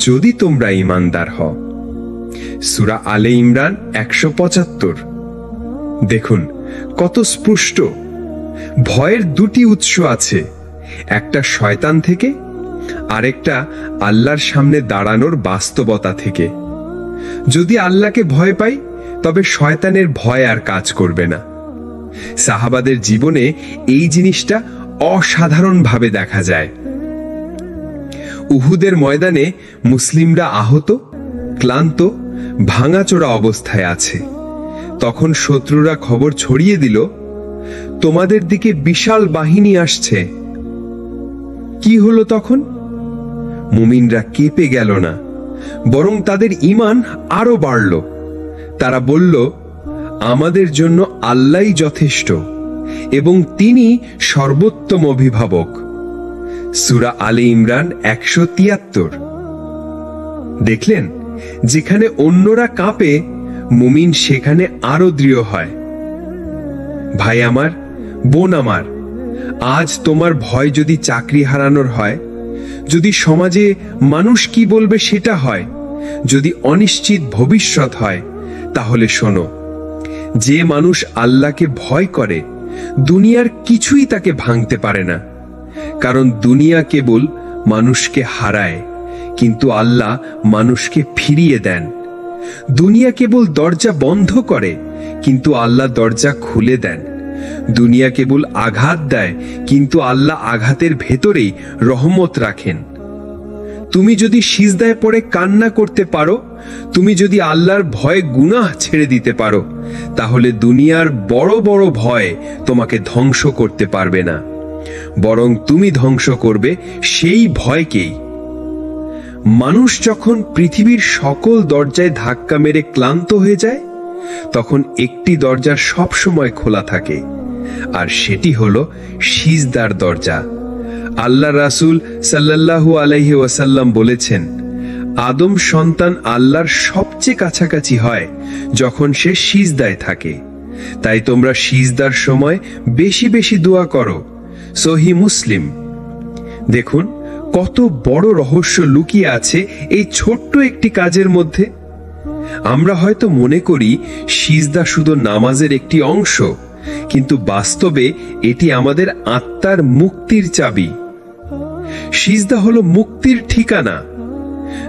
Speaker 2: যদি তোমরা ঈমানদার হও। সূরা আলে ইমরান 175। দেখুন কত স্পষ্ট। ভয়ের দুটি উৎস আছে, একটা শয়তান থেকে, আরেকটা আল্লাহর সামনে দাঁড়ানোর বাস্তবতা থেকে। যদি আল্লাহকে ভয় পাই তবে শয়তানের ভয় আর কাজ করবে না। সাহাবাদের জীবনে এই জিনিসটা অসাধারণভাবে দেখা যায়। উহুদের ময়দানে মুসলিমরা আহত, ক্লান্ত, ভাঙাচোরা অবস্থায় আছে। তখন শত্রুরা খবর ছড়িয়ে দিল, তোমাদের দিকে বিশাল বাহিনী আসছে। কি হলো তখন? মুমিনরা কেঁপে গেল না, বরং তাদের ঈমান আরো বাড়ল। তারা বলল, আমাদের জন্য আল্লাহই যথেষ্ট এবং তিনি সর্বোত্তম অভিভাবক। সূরা আলে ইমরান 173। দেখলেন, যেখানে অন্যরা কাঁপে, মুমিন সেখানে আরো দৃঢ় হয়। ভাই আমার, বোন আমার, আজ তোমার ভয় যদি চাকরি হারানোর হয়, যদি সমাজে মানুষ কি বলবে সেটা হয়, যদি অনিশ্চিত ভবিষ্যৎ হয়, তাহলে শোনো, যে মানুষ আল্লাহকে ভয় করে দুনিয়ার কিছুই তাকে ভাঙতে পারে না। কারণ দুনিয়া কেবল মানুষকে হারায়, কিন্তু আল্লাহ মানুষকে ফিরিয়ে দেন। দুনিয়া কেবল দরজা বন্ধ করে, কিন্তু আল্লাহ দরজা খুলে দেন। দুনিয়া কেবল আঘাত দেয়, কিন্তু আল্লাহ আঘাতের ভেতরেই রহমত রাখেন। তুমি যদি সিজদায় পড়ে কান্না করতে পারো, তুমি যদি আল্লাহর ভয়ে গুনাহ ছেড়ে দিতে পারো, তাহলে দুনিয়ার বড় বড় ভয় তোমাকে ধ্বংস করতে পারবে না, বরং তুমি ধ্বংস করবে সেই ভয়কেই। মানুষ যখন পৃথিবীর সকল দরজায় ধাক্কা মেরে ক্লান্ত হয়ে যায়, তখন একটি দরজা সব সময় খোলা থাকে, আর সেটি হলো সিজদার দরজা। আল্লাহ রাসূল সাল্লাল্লাহু আলাইহি ওয়াসাল্লাম বলেছেন, আদম সন্তান আল্লাহর সবচেয়ে কাছাকাছি হয় যখন সে সিজদায় থাকে। তাই তোমরা সিজদার সময় বেশি বেশি দোয়া করো। সহিহ মুসলিম। দেখুন কত বড় রহস্য লুকিয়ে আছে এই ছোট্ট একটি কাজের মধ্যে। আমরা হয়তো মনে করি সিজদা শুধু নামাজের একটি অংশ, কিন্তু বাস্তবে এটি আমাদের আত্মার মুক্তির চাবি। সিজদা হলো মুক্তির ঠিকানা।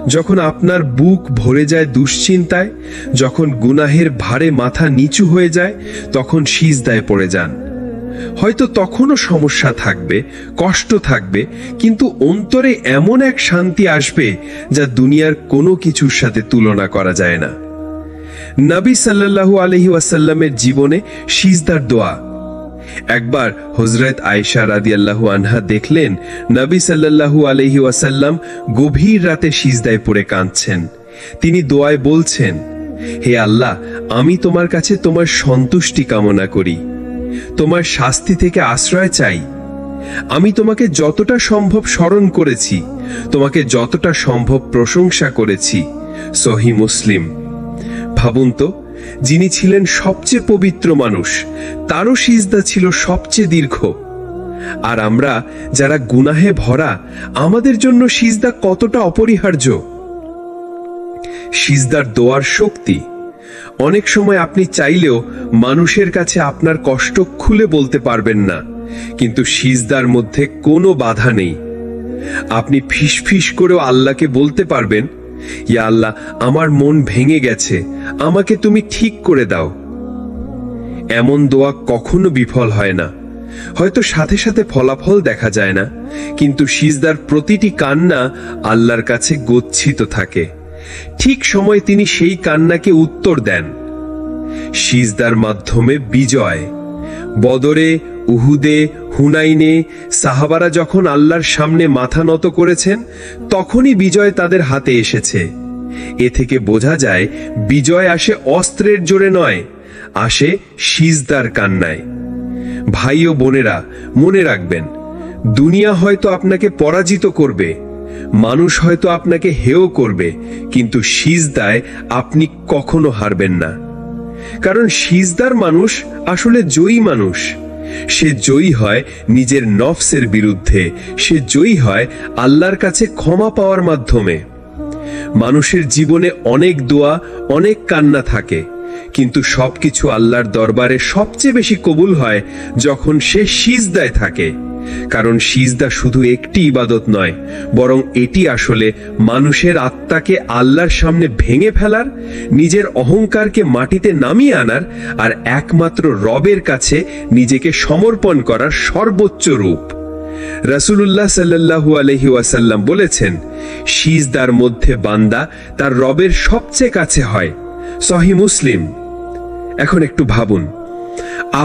Speaker 2: যখন আপনার বুক ভরে যায় দুশ্চিন্তায়, যখন গুনাহের ভারে মাথা নিচু হয়ে যায়, তখন সিজদায় পড়ে যান। হয়তো তখনও সমস্যা থাকবে, কষ্ট থাকবে, কিন্তু অন্তরে এমন এক শান্তি আসবে যা দুনিয়ার কোনো কিছুর সাথে তুলনা করা যায় না। নবী সাল্লাল্লাহু আলাইহি ওয়াসাল্লামের জীবনে সিজদার দোয়া। একবার হযরত আয়েশা রাদিয়াল্লাহু আনহা দেখলেন নবী সাল্লাল্লাহু আলাইহি ওয়াসাল্লাম গভীর রাতে সিজদায় পড়ে কাঁদছেন। তিনি দোয়ায় বলছেন, হে আল্লাহ, আমি তোমার কাছে তোমার সন্তুষ্টি কামনা করি, তোমার শাস্তি থেকে আশ্রয় চাই। আমি তোমাকে যতটা সম্ভব স্মরণ করেছি, তোমাকে যতটা সম্ভব প্রশংসা করেছি। সহিহ মুসলিম। ভাবুন তো, যিনি ছিলেন সবচেয়ে পবিত্র মানুষ, তারও সিজদা ছিল সবচেয়ে দীর্ঘ। আর আমরা যারা গুনাহে ভরা, আমাদের জন্য সিজদা কতটা অপরিহার্য। সিজদার দোয়ার শক্তি। অনেক সময় আপনি চাইলেও মানুষের কাছে আপনার কষ্ট খুলে বলতে পারবেন না, কিন্তু সিজদার মধ্যে কোনো বাধা নেই। আপনি ফিসফিস করেও আল্লাহকে বলতে পারবেন, ইয়া আল্লাহ, আমার মন ভেঙে গেছে, আমাকে তুমি ঠিক করে দাও। এমন দোয়া কখনো বিফল হয় না। হয়তো সাথে সাথে ফলাফল দেখা যায় না, কিন্তু সিজদার প্রতিটি কান্না আল্লাহর কাছে গচ্ছিত থাকে। ঠিক সময় তিনি সেই কান্নাকে উত্তর দেন। সিজদার মাধ্যমে বিজয়। বদরে, উহুদে, হুনাইনে সাহাবারা যখন আল্লাহর সামনে মাথা নত করেছেন, তখনই বিজয় তাদের হাতে এসেছে। এ থেকে বোঝা যায় বিজয় আসে অস্ত্রের জোরে নয়, আসে সিজদার কান্নায়। ভাই ও বোনেরা, মনে রাখবেন, দুনিয়া হয়তো আপনাকে পরাজিত করবে, মানুষ হয়তো আপনাকে হেয় করবে, কিন্তু সিজদায় আপনি কখনো হারবেন না। কারণ সিজদার মানুষ আসলে জয়ী মানুষ। সে জয়ী হয় নিজের নফসের বিরুদ্ধে, সে জয়ী হয় আল্লাহর কাছে ক্ষমা পাওয়ার মাধ্যমে। মানুষের জীবনে অনেক দোয়া, অনেক কান্না থাকে, কিন্তু সবকিছু আল্লাহর দরবারে সবচেয়ে বেশি কবুল হয় যখন সে সিজদায় থাকে। কারণ সিজদা শুধু একটি ইবাদত নয়, বরং এটি আসলে মানুষের আত্মাকে আল্লাহর সামনে ভেঙে ফেলার, নিজের অহংকারকে মাটিতে নামিয়ে আনার, আর একমাত্র রবের কাছে নিজেকে সমর্পণ করার সর্বোচ্চ রূপ। রাসূলুল্লাহ সাল্লাল্লাহু আলাইহি ওয়াসাল্লাম বলেছেন, সিজদার মধ্যে বান্দা তার রবের সবচেয়ে কাছে হয়। সহিহ মুসলিম। এখন একটু ভাবুন,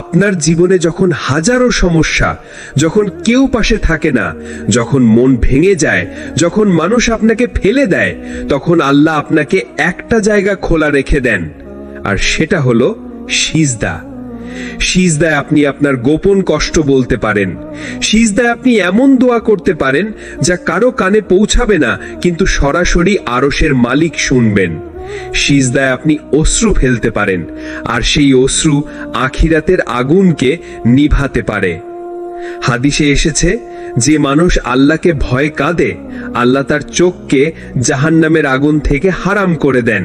Speaker 2: আপনার জীবনে যখন হাজারো সমস্যা, যখন কেউ পাশে থাকে না, যখন মন ভেঙে যায়, যখন মানুষ আপনাকে ফেলে দেয়, তখন আল্লাহ আপনাকে একটা জায়গা খোলা রেখে দেন, আর সেটা হলো সিজদা। সিজদায় আপনি আপনার গোপন কষ্ট বলতে পারেন। সিজদায় আপনি এমন দোয়া করতে পারেন যা কারো কানে পৌঁছাবে না, কিন্তু সরাসরি আরশের মালিক শুনবেন। সিজদায় আপনি অশ্রু ফেলতে পারেন, আর সেই অশ্রু আখিরাতের আগুনকে নিভাতে পারে।
Speaker 4: হাদিসে এসেছে, যে মানুষ আল্লাহকে ভয় কাঁদে, আল্লাহ তার চোখকে জাহান্নামের আগুন থেকে হারাম করে দেন।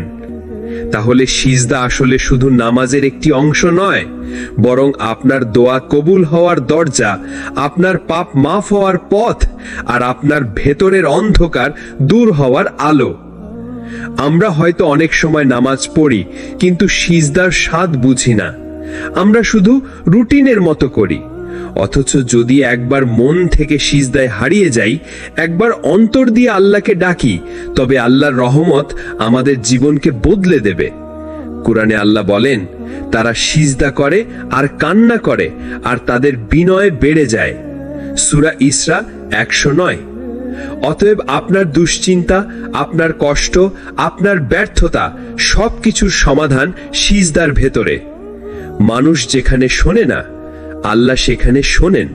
Speaker 4: তাহলে সিজদা আসলে শুধু নামাজের একটি অংশ নয়, বরং আপনার দোয়া কবুল হওয়ার দরজা, আপনার পাপ মাফ হওয়ার পথ, আর আপনার ভেতরের অন্ধকার দূর হওয়ার আলো। আমরা হয়তো অনেক সময় নামাজ পড়ি, কিন্তু সিজদার স্বাদ বুঝি না। আমরা শুধু রুটিনের মতো করি। অথচ যদি একবার মন থেকে সিজদায় হারিয়ে যাই, একবার অন্তর দিয়ে আল্লাহকে ডাকি, তবে আল্লাহর রহমত আমাদের জীবনকে বদলে দেবে। কুরআনে আল্লাহ বলেন, তারা সিজদা করে আর কান্না করে, আর তাদের বিনয় বেড়ে যায়। সূরা ইসরা 109। অতএব আপনার দুশ্চিন্তা, আপনার কষ্ট, আপনার ব্যর্থতা সবকিছুর সমাধান সিজদার ভেতরে। মানুষ যেখানে শোনে না, আল্লাহ সেখানে শোনেন।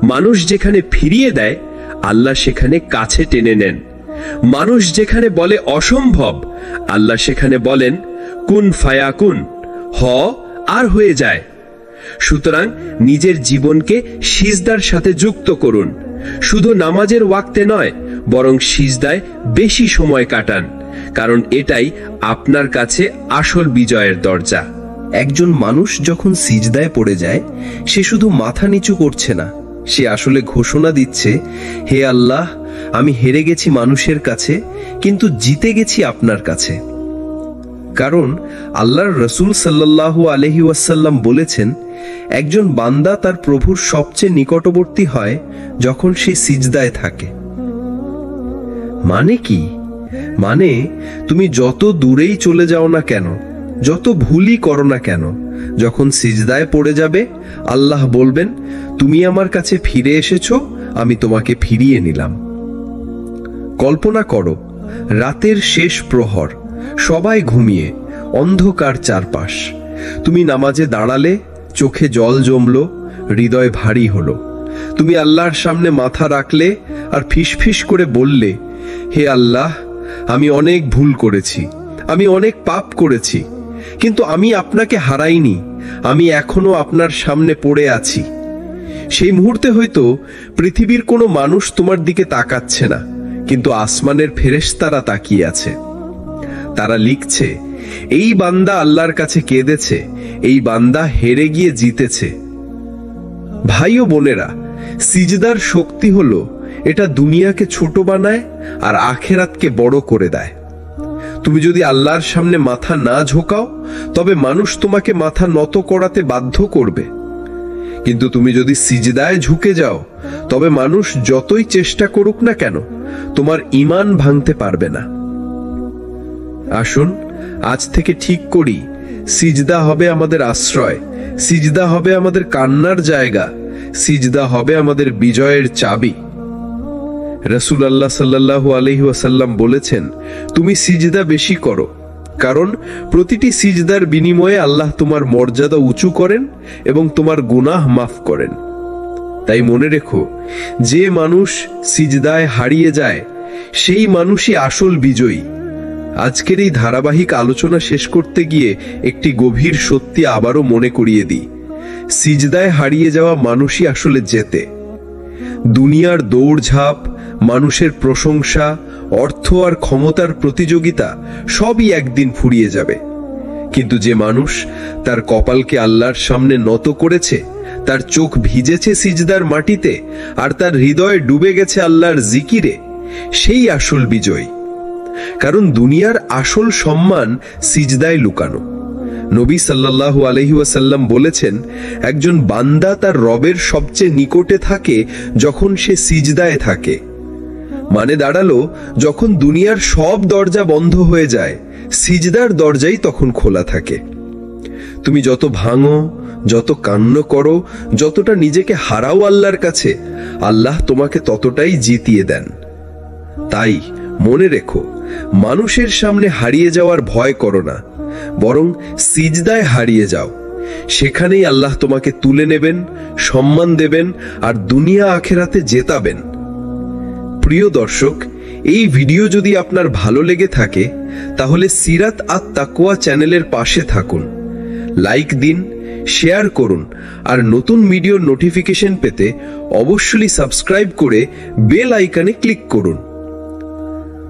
Speaker 4: মানুষ যেখানে ফিরিয়ে দেয়, আল্লাহ সেখানে কাছে টেনে নেন। মানুষ যেখানে বলে অসম্ভব, আল্লাহ সেখানে বলেন কুন ফায়াকুন, হ আর হয়ে যায়। সুতরাং নিজের জীবনকে সিজদার সাথে যুক্ত করুন। শুধু নামাজের ওয়াক্তে নয়, বরং সিজদায় বেশি সময় কাটান, কারণ এটাই আপনার কাছে আসল বিজয়ের দরজা।
Speaker 5: একজন মানুষ যখন সিজদায় পড়ে যায়, সে শুধু মাথা নিচু করছে না, সে আসলে ঘোষণা দিচ্ছে, হে আল্লাহ, আমি হেরে গেছি মানুষের কাছে, কিন্তু জিতে গেছি আপনার কাছে। কারণ আল্লাহর রাসূল সাল্লাল্লাহু আলাইহি ওয়াসাল্লাম বলেছেন, একজন বান্দা তার প্রভুর সবচেয়ে নিকটবর্তী হয় যখন সে সিজদায় থাকে। মানে কি? মানে তুমি যত দূরেই চলে যাও না কেন, যত ভুলই করো না কেন, যখন সিজদায় পড়ে যাবে, আল্লাহ বলবেন, তুমি আমার কাছে ফিরে এসেছো, আমি তোমাকে ফিরিয়ে নিলাম। কল্পনা করো, রাতের শেষ প্রহর, সবাই ঘুমিয়ে, অন্ধকার চারপাশ। তুমি নামাজে দাঁড়ালে, চোখে জল জমলো, হৃদয় ভারী হলো। তুমি আল্লাহর সামনে মাথা রাখলে আর ফিসফিস করে বললে, হে আল্লাহ, আমি অনেক ভুল করেছি, আমি অনেক পাপ করেছি, কিন্তু আমি আপনাকে হারাইনি, আমি এখনো আপনার সামনে পড়ে আছি। সেই মুহূর্তে হয়তো পৃথিবীর কোনো মানুষ তোমার দিকে তাকাচ্ছে না, কিন্তু আসমানের ফেরেশতারা তাকিয়ে আছে। তারা লিখছে, এই বান্দা আল্লাহর কাছে কেঁদেছে, এই বান্দা হেরে গিয়ে জিতেছে। ভাই ও বোনেরা, সিজদার শক্তি হলো, এটা দুনিয়াকে ছোট বানায় আর আখেরাতকে বড় করে দেয়। তুমি যদি আল্লাহর সামনে মাথা না ঝোকাও, তবে মানুষ তোমাকে মাথা নত করাতে বাধ্য করবে। কিন্তু তুমি যদি সিজদায় ঝুঁকে যাও, তবে মানুষ যতই চেষ্টা করুক না কেন, তোমার ঈমান ভাঙতে পারবে না। আসুন আজ থেকে ঠিক করি, সিজদা হবে আমাদের আশ্রয়, সিজদা হবে আমাদের কান্নার জায়গা, সিজদা হবে আমাদের বিজয়ের চাবি। রাসূলুল্লাহ সাল্লাল্লাহু আলাইহি ওয়াসাল্লাম বলেছেন, তুমি সিজদা বেশি করো, কারণ প্রতিটি সিজদার বিনিময়ে আল্লাহ তোমার মর্যাদা উঁচু করেন এবং তোমার গুনাহ মাফ করেন। তাই মনে রেখো, যে মানুষ সিজদায় হারিয়ে যায়, সেই মানুষই আসল বিজয়ী। আজকের এই ধারাবাহিক আলোচনা শেষ করতে গিয়ে একটি গভীর সত্যি আবারও মনে করিয়ে দিই, সিজদায় হারিয়ে যাওয়া মানুষই আসলে জেতে। দুনিয়ার দৌড়ঝাঁপ, মানুষের প্রশংসা, অর্থ আর ক্ষমতার প্রতিযোগিতা সবই একদিন ফুরিয়ে যাবে, কিন্তু যে মানুষ তার কপালকে আল্লাহর সামনে নত করেছে, তার চোখ ভিজেছে সিজদার মাটিতে আর তার হৃদয় ডুবে গেছে আল্লাহর জিকিরে, সেই আসল বিজয়। কারণ দুনিয়ার আসল সম্মান সিজদায় লুকানো। নবী সাল্লাল্লাহু আলাইহি ওয়াসাল্লাম বলেছেন, একজন বান্দা তার রবের সবচেয়ে নিকটে থাকে যখন সে সিজদায় থাকে। মানে দাঁড়ালো, যখন দুনিয়ার সব দরজা বন্ধ হয়ে যায়, সিজদার দরজাই তখন খোলা থাকে। তুমি যত ভাঙো, যত কান্না করো, যতটা নিজেকে হারাও আল্লাহর কাছে, আল্লাহ তোমাকে ততটাই জিতিয়ে দেন। তাই মনে রেখো, মানুষের সামনে হারিয়ে যাওয়ার ভয় করো না, বরং সিজদায় হারিয়ে যাও। সেখানেই আল্লাহ তোমাকে তুলে নেবেন, সম্মান দেবেন আর দুনিয়া আখেরাতে জেতাবেন। প্রিয় দর্শক, এই ভিডিও যদি আপনার ভালো লেগে থাকে, তাহলে সিরাত আত তাকওয়া চ্যানেলের পাশে থাকুন, লাইক দিন, শেয়ার করুন, আর নতুন ভিডিওর নোটিফিকেশন পেতে অবশ্যই সাবস্ক্রাইব করে বেল আইকনে ক্লিক করুন।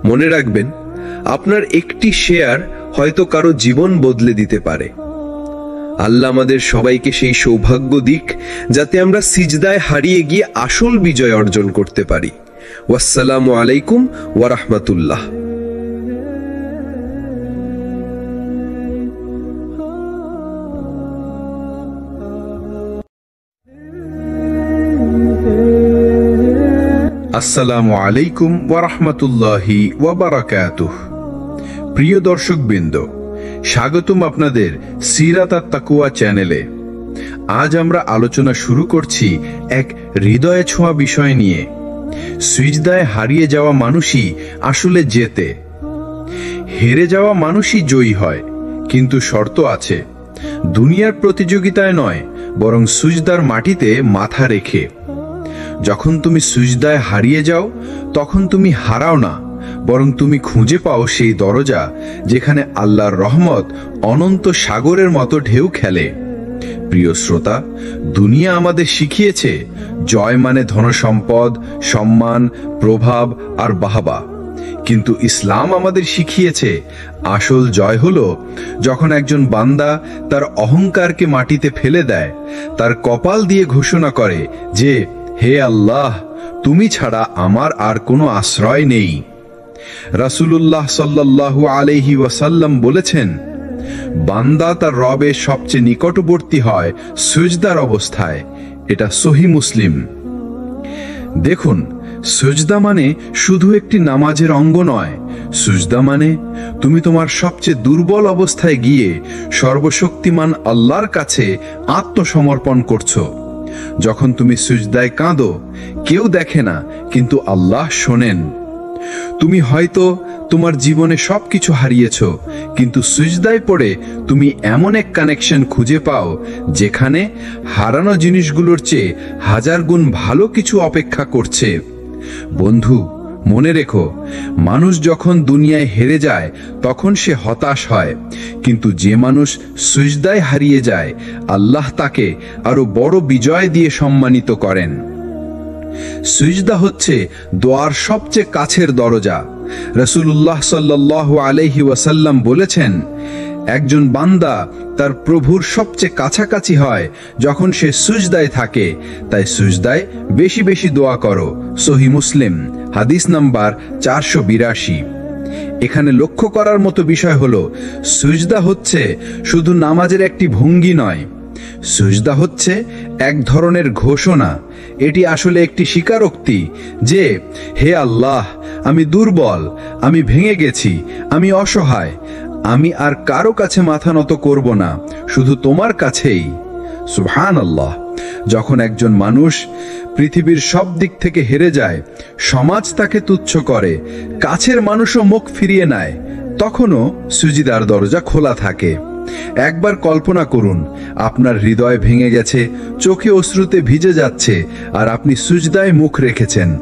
Speaker 5: মনে রাখবেন, আপনার একটি শেয়ার হয়তো কারো জীবন বদলে দিতে পারে। আল্লাহ আমাদের সবাইকে সেই সৌভাগ্য দিক যাতে আমরা সিজদায় হারিয়ে গিয়ে আসল বিজয় অর্জন করতে পারি। ওয়াসসালামু আলাইকুম ওয়া রাহমাতুল্লাহ।
Speaker 1: আসসালামু আলাইকুম ওয়া রাহমাতুল্লাহি ওয়া বারাকাতুহু। প্রিয় দর্শকবৃন্দ, স্বাগতম আপনাদের সিরাত আত-তাকওয়া চ্যানেলে। আজ আমরা আলোচনা শুরু করছি এক হৃদয়ে ছোঁয়া বিষয় নিয়ে। সিজদায় হারিয়ে যাওয়া মানুষই আসলে জেতে। হেরে যাওয়া মানুষই জয়ী হয়, কিন্তু শর্ত আছে। দুনিয়ার প্রতিযোগিতায় নয়, বরং সিজদার মাটিতে মাথা রেখে। যখন তুমি সিজদায় হারিয়ে যাও, তখন তুমি হারাও না, বরং তুমি খুঁজে পাও সেই দরজা যেখানে আল্লাহর রহমত অনন্ত সাগরের মতো ঢেউ খেলে। প্রিয় শ্রোতা, দুনিয়া আমাদের শিখিয়েছে জয় মানে ধনসম্পদ, সম্মান, প্রভাব আর বাহবা। কিন্তু ইসলাম আমাদের শিখিয়েছে আসল জয় হলো যখন একজন বান্দা তার অহংকারকে মাটিতে ফেলে দেয়, তার কপাল দিয়ে ঘোষণা করে যে, হে আল্লাহ, তুমি ছাড়া আমার আর কোনো আশ্রয় নেই। রাসূলুল্লাহ সাল্লাল্লাহু আলাইহি ওয়াসাল্লাম বলেছেন, বান্দা তার রবের সবচেয়ে নিকটবর্তী হয় সিজদার অবস্থায়। এটা সহিহ মুসলিম। দেখুন, সিজদা মানে শুধু একটি নামাজের অঙ্গ নয়। সিজদা মানে তুমি তোমার সবচেয়ে দুর্বল অবস্থায় গিয়ে সর্বশক্তিমান আল্লাহর কাছে আত্মসমর্পণ করছো। যখন তুমি সিজদায় কাঁদো, কেউ দেখে না, কিন্তু আল্লাহ শোনেন। তুমি হয়তো তোমার জীবনে সবকিছু হারিয়েছো, কিন্তু সিজদায় পড়ে তুমি এমন এক কানেকশন খুঁজে পাও যেখানে হারানো জিনিসগুলোর চেয়ে হাজার গুণ ভালো কিছু অপেক্ষা করছে। বন্ধু, মনে রেখো, মানুষ যখন দুনিয়ায় হেরে যায় তখন সে হতাশ হয়, কিন্তু যে মানুষ সিজদায় হারিয়ে যায়, আল্লাহ তাকে আরো বড় বিজয় দিয়ে সম্মানিত করেন। সিজদা হচ্ছে দোয়ার সবচেয়ে কাছের দরজা। রাসূলুল্লাহ সাল্লাল্লাহু আলাইহি ওয়াসাল্লাম বলেছেন, একজন বান্দা তার প্রভুর সবচেয়ে কাছাকাছি হয় যখন সে সিজদায় থাকে। তাই সিজদায় বেশি বেশি দোয়া করো। সহিহ মুসলিম, হাদিস নাম্বার 482। এখানে লক্ষ্য করার মতো বিষয় হলো, সিজদা হচ্ছে শুধু নামাজের একটি ভঙ্গি নয়। সিজদা হচ্ছে এক ধরনের ঘোষণা। এটি আসলে একটি স্বীকারোক্তি যে, হে আল্লাহ, আমি দুর্বল, আমি ভেঙে গেছি, আমি অসহায়, আমি আর কারো কাছে মাথা নত করব না, শুধু তোমার কাছেই। সুবহানাল্লাহ। যখন একজন মানুষ পৃথিবীর সব দিক থেকে হেরে যায়, সমাজ তাকে তুচ্ছ করে, কাছের মানুষও মুখ ফিরিয়ে নেয়, তখনও সিজদার দরজা খোলা থাকে। একবার কল্পনা করুন, আপনার হৃদয় ভেঙে গেছে, চোখে অশ্রুতে ভিজে যাচ্ছে, আর আপনি সিজদায় মুখ রেখেছেন।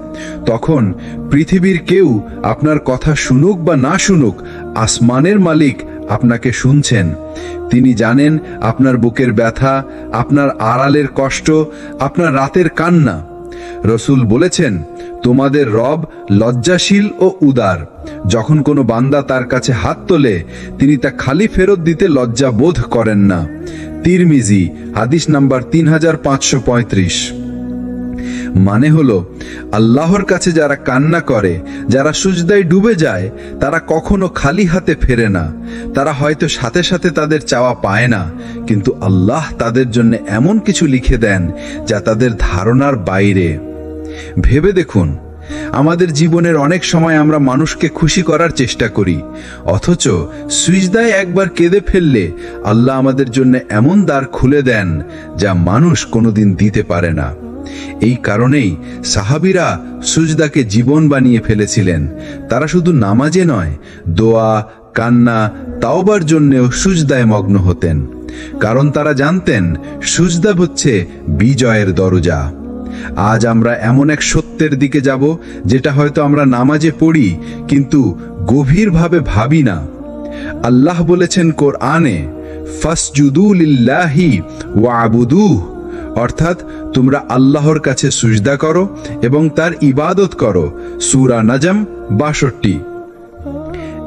Speaker 1: তখন পৃথিবীর কেউ আপনার কথা শুনুক বা না শুনুক, আসমানের মালিক আপনাকে শুনছেন। তিনি জানেন আপনার বুকের ব্যথা, আপনার আড়ালের কষ্ট, আপনার রাতের কান্না। রসূল বলেছেন, তোমাদের রব লজ্জাশীল ও উদার। যখন কোনো বান্দা তার কাছে হাত তোলে, তিনি তা খালি ফেরত দিতে লজ্জা বোধ করেন না। তিরমিজি, হাদিস নাম্বার 3535। মানে হলো, আল্লাহর কাছে যারা কান্না করে, যারা সিজদায় ডুবে যায়, তারা কখনো খালি হাতে ফেরে না। তারা হয়তো সাথে সাথে তাদের চাওয়া পায় না, কিন্তু আল্লাহ তাদের জন্য এমন কিছু লিখে দেন যা তাদের ধারণার বাইরে। ভেবে দেখুন, আমাদের জীবনের অনেক সময় আমরা মানুষকে খুশি করার চেষ্টা করি, অথচ সিজদায় একবার কেঁদে ফেললে আল্লাহ আমাদের জন্য এমন দ্বার খুলে দেন যা মানুষ কোনোদিন দিতে পারে না। এই কারণেই সাহাবীরা সিজদাকে জীবন বানিয়ে ফেলেছিলেন। তারা শুধু নামাজে নয়, দোয়া, কান্না, তাওবার জন্যও সিজদায় মগ্ন হতেন, কারণ তারা জানতেন সিজদা হচ্ছে বিজয়ের দরজা। আজ আমরা এমন এক সত্যের দিকে যাব যেটা হয়তো আমরা নামাজে পড়ি কিন্তু গভীরভাবে ভাবি না। আল্লাহ বলেছেন কোরআনে, ফাসজুদু লিল্লাহি ওয়াবুদুহ, অর্থাৎ তোমরা আল্লাহর কাছে সুজদা করো এবং তার ইবাদত করো। সূরা নাজম 62।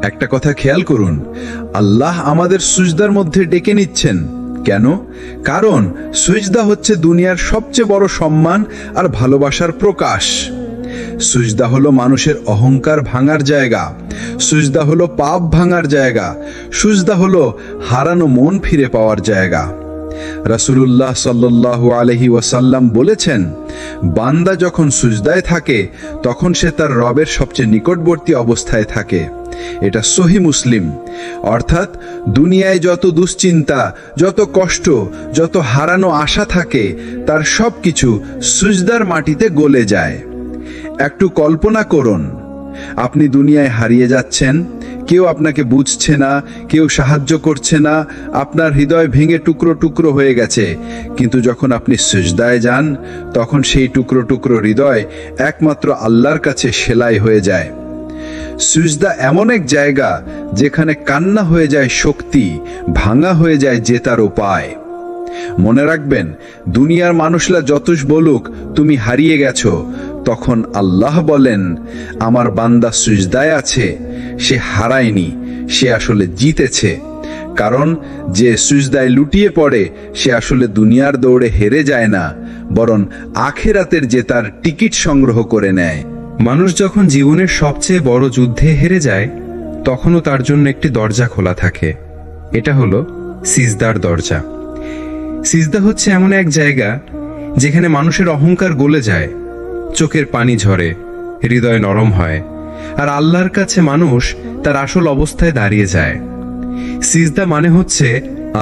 Speaker 1: একটা কথা খেয়াল করুন, আল্লাহ আমাদের সুজদার মধ্যে ডেকে নিচ্ছেন কেন? কারণ সুজদা হচ্ছে দুনিয়ার সবচেয়ে বড় সম্মান আর ভালোবাসার প্রকাশ। সুজদা হলো মানুষের অহংকার ভাঙার জায়গা, সুজদা হলো পাপ ভাঙার জায়গা, সুজদা হলো হারানো মন ফিরে পাওয়ার জায়গা। রাসূলুল্লাহ সাল্লাল্লাহু আলাইহি ওয়াসাল্লাম বলেছেন, বান্দা যখন সুজদায় থাকে তখন সে তার রবের সবচেয়ে নিকটবর্তী অবস্থায় থাকে। এটা সহিহ মুসলিম। অর্থাৎ দুনিয়ায় যত দুশ্চিন্তা, যত কষ্ট, যত হারানো আশা থাকে তার সবকিছু সুজদার মাটিতে গলে যায়। একটু কল্পনা করুন, আপনি দুনিয়ায় হারিয়ে যাচ্ছেন, কেউ আপনাকে বুঝছে না, কেউ সাহায্য করছে না, আপনার হৃদয় ভেঙে টুকরো টুকরো হয়ে গেছে। কিন্তু যখন আপনি সিজদায় যান তখন সেই টুকরো টুকরো হৃদয় একমাত্র আল্লাহর কাছে সেলাই হয়ে যায়। সিজদা এমন এক জায়গা যেখানে কান্না হয়ে যায় শক্তি, ভাঙা হয়ে যায় জেতার উপায়। মনে রাখবেন, দুনিয়ার মানুষরা যতই বলুক তুমি হারিয়ে গেছো, তখন আল্লাহ বলেন আমার বান্দা সিজদায় আছে, সে হারায়নি, সে আসলে জিতেছে। কারণ যে সিজদায় লুটিয়ে পড়ে সে আসলে দুনিয়ার দৌড়ে হেরে যায় না, বরং আখিরাতের জেতার টিকিট সংগ্রহ করে নেয়।
Speaker 2: মানুষ যখন জীবনের সবচেয়ে বড় যুদ্ধে হেরে যায় তখনও তার জন্য একটি দরজা খোলা থাকে। এটা হলো সিজদার দরজা। সিজদা হচ্ছে এমন এক জায়গা যেখানে মানুষের অহংকার গলে যায়, চোখের পানি ঝরে, হৃদয় নরম হয়, আর আল্লাহর কাছে মানুষ তার আসল অবস্থায় দাঁড়িয়ে যায়। সিজদা মানে হচ্ছে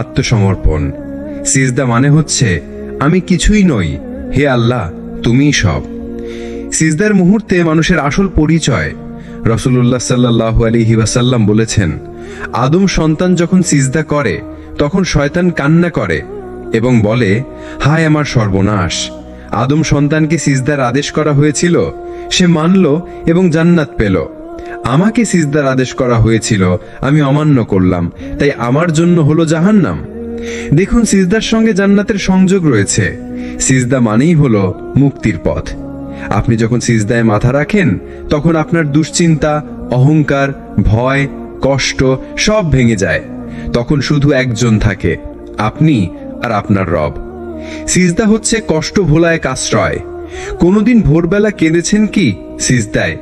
Speaker 2: আত্মসমর্পণ। সিজদা মানে হচ্ছে আমি কিছুই নই, হে আল্লাহ তুমিই সব। সিজদার মুহূর্তে মানুষের আসল পরিচয়। রাসূলুল্লাহ সাল্লাল্লাহু আলাইহি ওয়াসাল্লাম বলেছেন, আদম সন্তান যখন সিজদা করে তখন শয়তান কান্না করে এবং বলে, হায় আমার সর্বনাশ। আদম সন্তানকে সিজদার আদেশ করা হয়েছিল, সে মানল এবং জান্নাত পেল। আমাকে সিজদার আদেশ করা হয়েছিল, আমি অমান্য করলাম, তাই আমার জন্য হলো জাহান্নাম। দেখুন, সিজদার সঙ্গে জান্নাতের সংযোগ রয়েছে। সিজদা মানেই হলো মুক্তির পথ। আপনি যখন সিজদায় মাথা রাখেন তখন আপনার দুশ্চিন্তা, অহংকার, ভয়, কষ্ট সব ভেঙে যায়। তখন শুধু একজন থাকে, আপনি আর আপনার রব। সিজদা হচ্ছে কষ্ট ভোলা এক আশ্রয়। কোনোদিন ভোরবেলা কেঁদেছেন কি সিজদায়?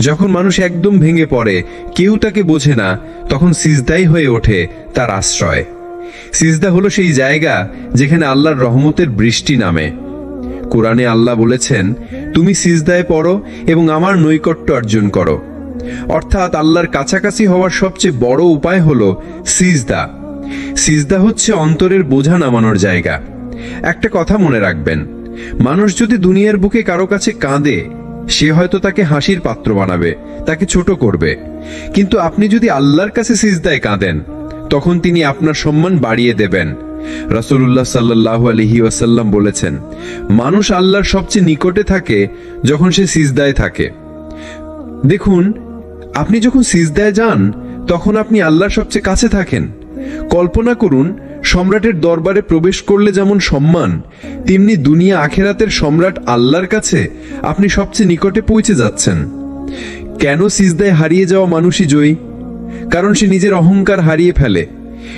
Speaker 2: যখন মানুষ একদম ভেঙে পড়ে, কেউ তাকে বোঝে না, তখন সিজদাই হয়ে ওঠে তার আশ্রয়। সিজদা হলো সেই জায়গা যেখানে আল্লাহর রহমতের বৃষ্টি নামে। কোরআনে আল্লাহ বলেছেন, তুমি সিজদায় পড়ো এবং আমার নৈকট্য অর্জন করো। অর্থাৎ আল্লাহর কাছাকাছি হওয়ার সবচেয়ে বড় উপায় হলো সিজদা। সিজদা হচ্ছে অন্তরের বোঝা নামানোর জায়গা। একটা কথা মনে রাখবেন, মানুষ যদি দুনিয়ার বুকে কারো কাছে কাঁদে, সে হয়তো তাকে হাসির পাত্র বানাবে, তাকে ছোট করবে। কিন্তু আপনি যদি আল্লাহর কাছে সিজদায় কাঁদেন, তখন তিনি আপনার সম্মান বাড়িয়ে দেবেন। রাসূলুল্লাহ সাল্লাল্লাহু আলাইহি ওয়াসাল্লাম বলেছেন, মানুষ আল্লাহর সবচেয়ে নিকটে থাকে যখন সে সিজদায় থাকে। দেখুন, আপনি যখন সিজদায় যান তখন আপনি আল্লাহর সবচেয়ে কাছে থাকেন। কল্পনা করুন, সম্রাটের দরবারে প্রবেশ করলে যেমন সম্মান, তেমনি দুনিয়া আখেরাতের সম্রাট আল্লাহর কাছে আপনি সবচেয়ে নিকটে পৌঁছে যাচ্ছেন। কেন সিজদায় হারিয়ে যাওয়া মানুষই জয়ী? কারণ সে নিজের অহংকার হারিয়ে ফেলে।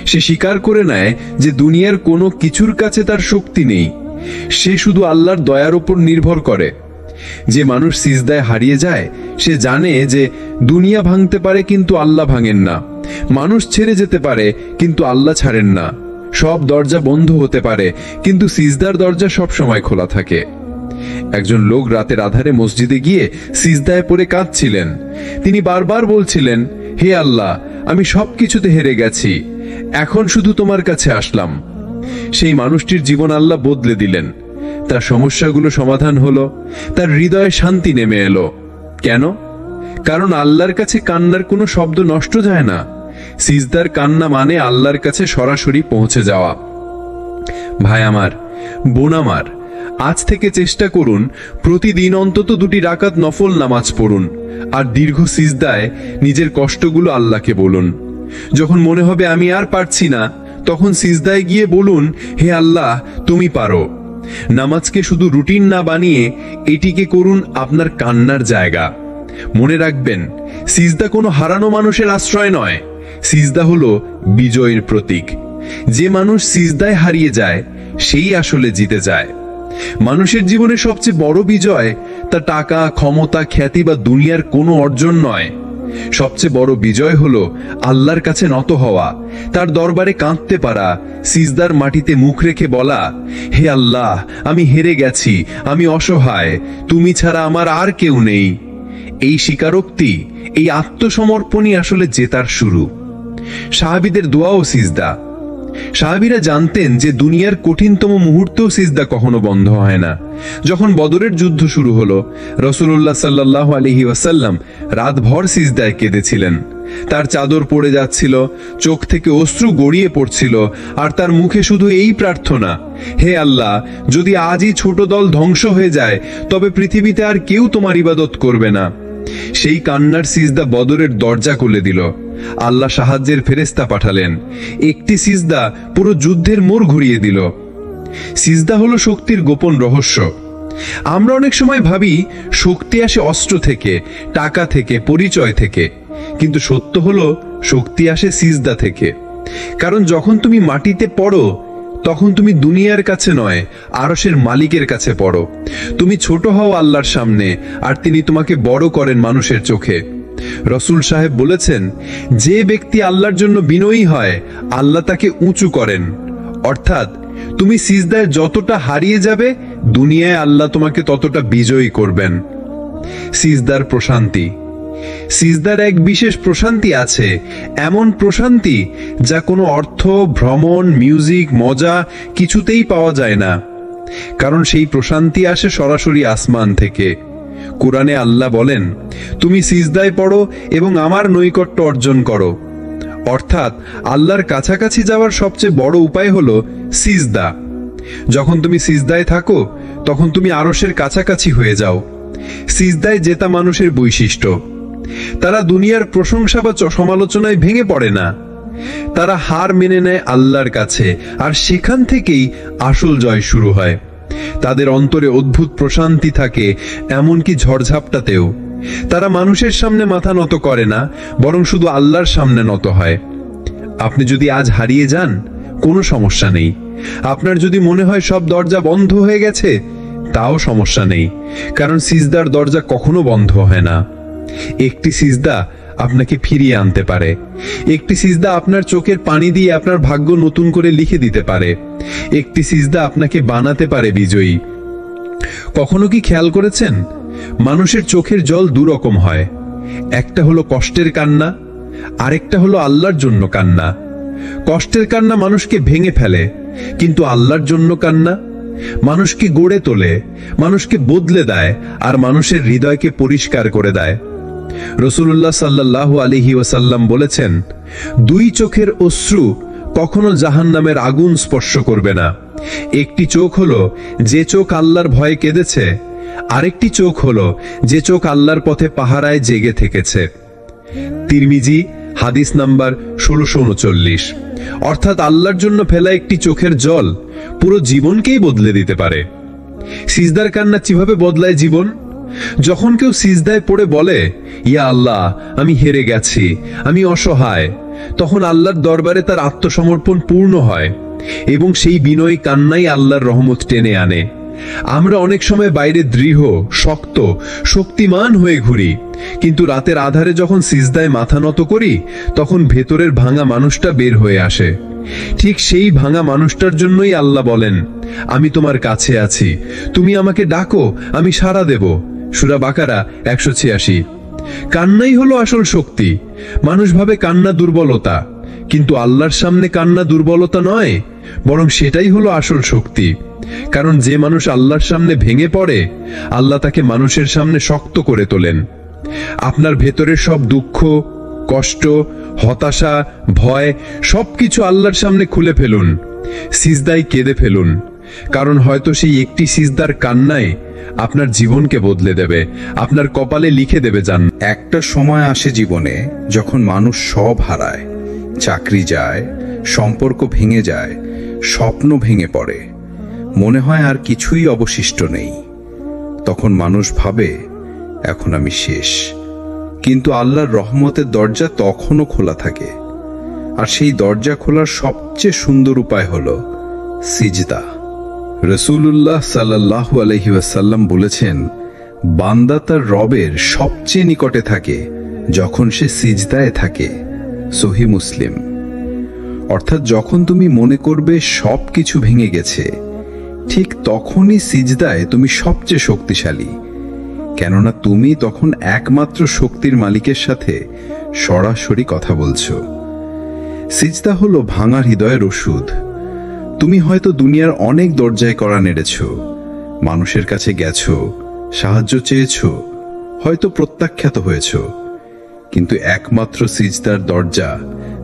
Speaker 2: সে স্বীকার করে নেয় যে দুনিয়ার কোনো কিছুর কাছে তার শক্তি নেই, সে শুধু আল্লাহর দয়ার উপর নির্ভর করে। যে মানুষ সিজদায় হারিয়ে যায় সে জানে যে দুনিয়া ভাঙতে পারে কিন্তু আল্লাহ ভাঙেন না, মানুষ ছেড়ে যেতে পারে কিন্তু আল্লাহ ছাড়েন না, সব দরজা বন্ধ হতে পারে কিন্তু সিজদার দরজা সব সময় খোলা থাকে। একজন লোক রাতের আধারে মসজিদে গিয়ে সিজদায় পড়ে কাঁদছিলেন। তিনি বারবার বলছিলেন, হে আল্লাহ, আমি সবকিছুতে হেরে গেছি, এখন শুধু তোমার কাছে আসলাম। সেই মানুষটির জীবন আল্লাহ বদলে দিলেন। তার সমস্যাগুলো সমাধান হলো, তার হৃদয়ে শান্তি নেমে এলো। কেন? কারণ আল্লাহর কাছে কান্নার কোনো শব্দ নষ্ট যায় না। সিজদার কান্না মানে আল্লাহর কাছে সরাসরি পৌঁছে যাওয়া। ভাই আমার, বোন আমার, আজ থেকে চেষ্টা করুন প্রতিদিন অন্তত 2 রাকাত নফল নামাজ পড়ুন আর দীর্ঘ সিজদায় নিজের কষ্টগুলো আল্লাহকে বলুন। যখন মনে হবে আমি আর পারছি না,
Speaker 1: তখন সিজদায় গিয়ে বলুন, হে আল্লাহ, তুমি পারো। নামাজকে শুধু রুটিন না বানিয়ে এটিকে করুন আপনার কান্নার জায়গা। মনে রাখবেন, সিজদা কোনো হারানো মানুষের আশ্রয় নয়, সিজদা হলো বিজয়ের প্রতীক। যে মানুষ সিজদায় হারিয়ে যায় সেই আসলে জিতে যায়। মানুষের জীবনে সবচেয়ে বড় বিজয় তা টাকা, ক্ষমতা, খ্যাতি বা দুনিয়ার কোনো অর্জন নয়। সবচেয়ে বড় বিজয় হলো আল্লাহর কাছে নত হওয়া, তার দরবারে কাঁদতে পারা, সিজদার মাটিতে মুখ রেখে বলা, হে আল্লাহ, আমি হেরে গেছি, আমি অসহায়, তুমি ছাড়া আমার আর কেউ নেই। এই স্বীকারোক্তি, এই আত্মসমর্পণই আসলে জেতার শুরু। সাহাবীদের দোয়া ও সিজদা। সাহাবীরা জানতেন যে দুনিয়ার কঠিনতম মুহূর্তেও সিজদা কখনো বন্ধ হয় না। যখন বদরের যুদ্ধ শুরু হলো, রাসূলুল্লাহ সাল্লাল্লাহু আলাইহি ওয়াসাল্লাম রাতভর সিজদায় কেঁদেছিলেন। তার চাদর পড়ে যাচ্ছিল, চোখ থেকে অশ্রু গড়িয়ে পড়ছিল, আর তার মুখে শুধু এই প্রার্থনা, হে আল্লাহ, যদি আজই ছোট দল ধ্বংস হয়ে যায় তবে পৃথিবীতে আর কেউ তোমার ইবাদত করবে না। সেই কান্নার সিজদা বদরের দরজা খুলে দিল। আল্লাহ সাহায্যের ফেরেশতা পাঠালেন। একটি সিজদা পুরো যুদ্ধের মোড় ঘুরিয়ে দিল। সিজদা হলো শক্তির গোপন রহস্য। আমরা অনেক সময় ভাবি শক্তি আসে অস্ত্র থেকে, টাকা থেকে, পরিচয় থেকে, কিন্তু সত্য হলো শক্তি আসে সিজদা থেকে। কারণ যখন তুমি মাটিতে পড়ো তখন তুমি দুনিয়ার কাছে নয়, আরশের মালিকের কাছে পড়ো। তুমি ছোট হও আল্লাহর সামনে, আর তিনি তোমাকে বড় করেন মানুষের চোখে। রসুল সাহেব বলেছেন, যে ব্যক্তি আল্লাহর জন্য বিনয়ী হয় আল্লাহ তাকে উঁচু করেন। অর্থাৎ তুমি সিজদায় যতটা হারিয়ে যাবে দুনিয়ায় আল্লাহ তোমাকে ততটা বিজয়ী করবেন। সিজদার প্রশান্তি। সিজদার এক বিশেষ প্রশান্তি আছে, এমন প্রশান্তি যা কোনো অর্থ, ভ্রমণ, মিউজিক, মজা কিছুতেই পাওয়া যায় না। কারণ সেই প্রশান্তি আসে সরাসরি আসমান থেকে। কোরআনে আল্লাহ বলেন, তুমি সিজদায় পড়ো এবং আমার নৈকট্য অর্জন করো। অর্থাৎ আল্লাহর কাছাকাছি যাওয়ার সবচেয়ে বড় উপায় হলো সিজদা। যখন তুমি সিজদায় থাকো তখন তুমি আরশের কাছাকাছি হয়ে যাও। সিজদায় জেতা মানুষের বৈশিষ্ট্য, তারা দুনিয়ার প্রশংসা বা সমালোচনায় ভেঙে পড়ে না। তারা হার মেনে নেয় আল্লাহর কাছে, আর সেখান থেকেই আসল জয় শুরু হয়। তাদের অন্তরে অদ্ভুত প্রশান্তি থাকে, এমনকি ঝড়ঝাপটাতেও। তারা মানুষের সামনে মাথা নত করে না, বরং শুধু আল্লাহর সামনে নত হয়। আপনি যদি আজ হারিয়ে যান, কোনো সমস্যা নেই। আপনার যদি মনে হয় সব দরজা বন্ধ হয়ে গেছে, তাও সমস্যা নেই, কারণ সিজদার দরজা কখনো বন্ধ হয় না। একটি সিজদা আপনাকে ফিরিয়ে আনতে পারে। একটি সিজদা আপনার চোখের পানি দিয়ে আপনার ভাগ্য নতুন করে লিখে দিতে পারে। একটি সিজদা আপনাকে বানাতে পারে বিজয়ী। কখনো কি খেয়াল করেছেন, মানুষের চোখের জল দুরকম হয়। একটা হলো কষ্টের কান্না, আরেকটা হলো আল্লাহর জন্য কান্না। কষ্টের কান্না মানুষকে ভেঙে ফেলে, কিন্তু আল্লাহর জন্য কান্না মানুষকে গড়ে তোলে, মানুষকে বদলে দেয়, আর মানুষের হৃদয়কে পরিষ্কার করে দেয়। রাসূলুল্লাহ সাল্লাল্লাহু আলাইহি ওয়াসাল্লাম বলেছেন, দুই চোখের অশ্রু কখনো জাহান্নামের আগুন স্পর্শ করবে না। একটি চোখ হলো যে চোখ আল্লাহর ভয়ে কেঁদেছে, আরেকটি চোখ হলো যে চোখ আল্লাহর পথে পাহারায় জেগে থেকেছে। তিরমিজি হাদিস নাম্বার 1639। অর্থাৎ আল্লাহর জন্য ফেলা একটি চোখের জল পুরো জীবনকেই বদলে দিতে পারে। সিজদার কান্না কিভাবে বদলায় জীবন? যখন কেউ সিজদায় পড়ে বলে, ইয়া আল্লাহ, আমি হেরে গেছি, আমি অসহায়, তখন আল্লাহর দরবারে তার আত্মসমর্পণ পূর্ণ হয়, এবং সেই বিনয়ী কান্নাই আল্লাহর রহমত টেনে আনে। আমরা অনেক সময় বাইরে দৃঢ়, শক্ত, শক্তিমান হয়ে ঘুরি, কিন্তু রাতের আধারে যখন সিজদায় মাথা নত করি তখন ভেতরের ভাঙা মানুষটা বের হয়ে আসে। ঠিক সেই ভাঙা মানুষটার জন্যই আল্লাহ বলেন, আমি তোমার কাছে আছি, তুমি আমাকে ডাকো, আমি সাড়া দেব। সূরা বাকারা 186। কান্নাই হলো আসল শক্তি। মানুষ ভাবে কান্না দুর্বলতা, কিন্তু আল্লাহর সামনে কান্না দুর্বলতা নয়, বরং সেটাই হলো আসল শক্তি। কারণ যে মানুষ আল্লাহর সামনে ভেঙে পড়ে, আল্লাহ তাকে মানুষের সামনে শক্ত করে তোলেন। আপনার ভেতরের সব দুঃখ, কষ্ট, হতাশা, ভয় সবকিছু আল্লাহর সামনে খুলে ফেলুন, সিজদায় কেঁদে ফেলুন। কারণ হয়তো সেই একটি সিজদার কান্নায় আপনার জীবনকে বদলে দেবে, আপনার কপালে লিখে দেবে জান্নাত।
Speaker 3: একটা সময় আসে জীবনে যখন মানুষ সব হারায়, চাকরি যায়, সম্পর্ক ভেঙে যায়, স্বপ্ন ভেঙে পড়ে, মনে হয় আর কিছুই অবশিষ্ট নেই। তখন মানুষ ভাবে, এখন আমি শেষ। কিন্তু আল্লাহর রহমতের দরজা তখনও খোলা থাকে। আর সেই দরজা খোলার সবচেয়ে সুন্দর উপায় হলো সিজদা। রাসূলুল্লাহ সাল্লাল্লাহু আলাইহি ওয়াসাল্লাম বলেছেন, বান্দা তার রবের সবচেয়ে নিকটে থাকে যখন সে সিজদায় থাকে। সহিহ মুসলিম। অর্থাৎ যখন তুমি মনে করবে সবকিছু ভেঙে গেছে, ঠিক তখনই সিজদায় তুমি সবচেয়ে শক্তিশালী। কেননা তুমি তখন একমাত্র শক্তির মালিকের সাথে সরাসরি কথা বলছো। সিজদা হলো ভাঙা হৃদয়ের ওষুধ। তুমি হয়তো দুনিয়ার অনেক দরজায় কড়া নেড়েছ, মানুষের কাছে গেছো, সাহায্য চেয়েছ, হয়তো প্রত্যাখ্যাত হয়েছ, কিন্তু একমাত্র সিজদার দরজা,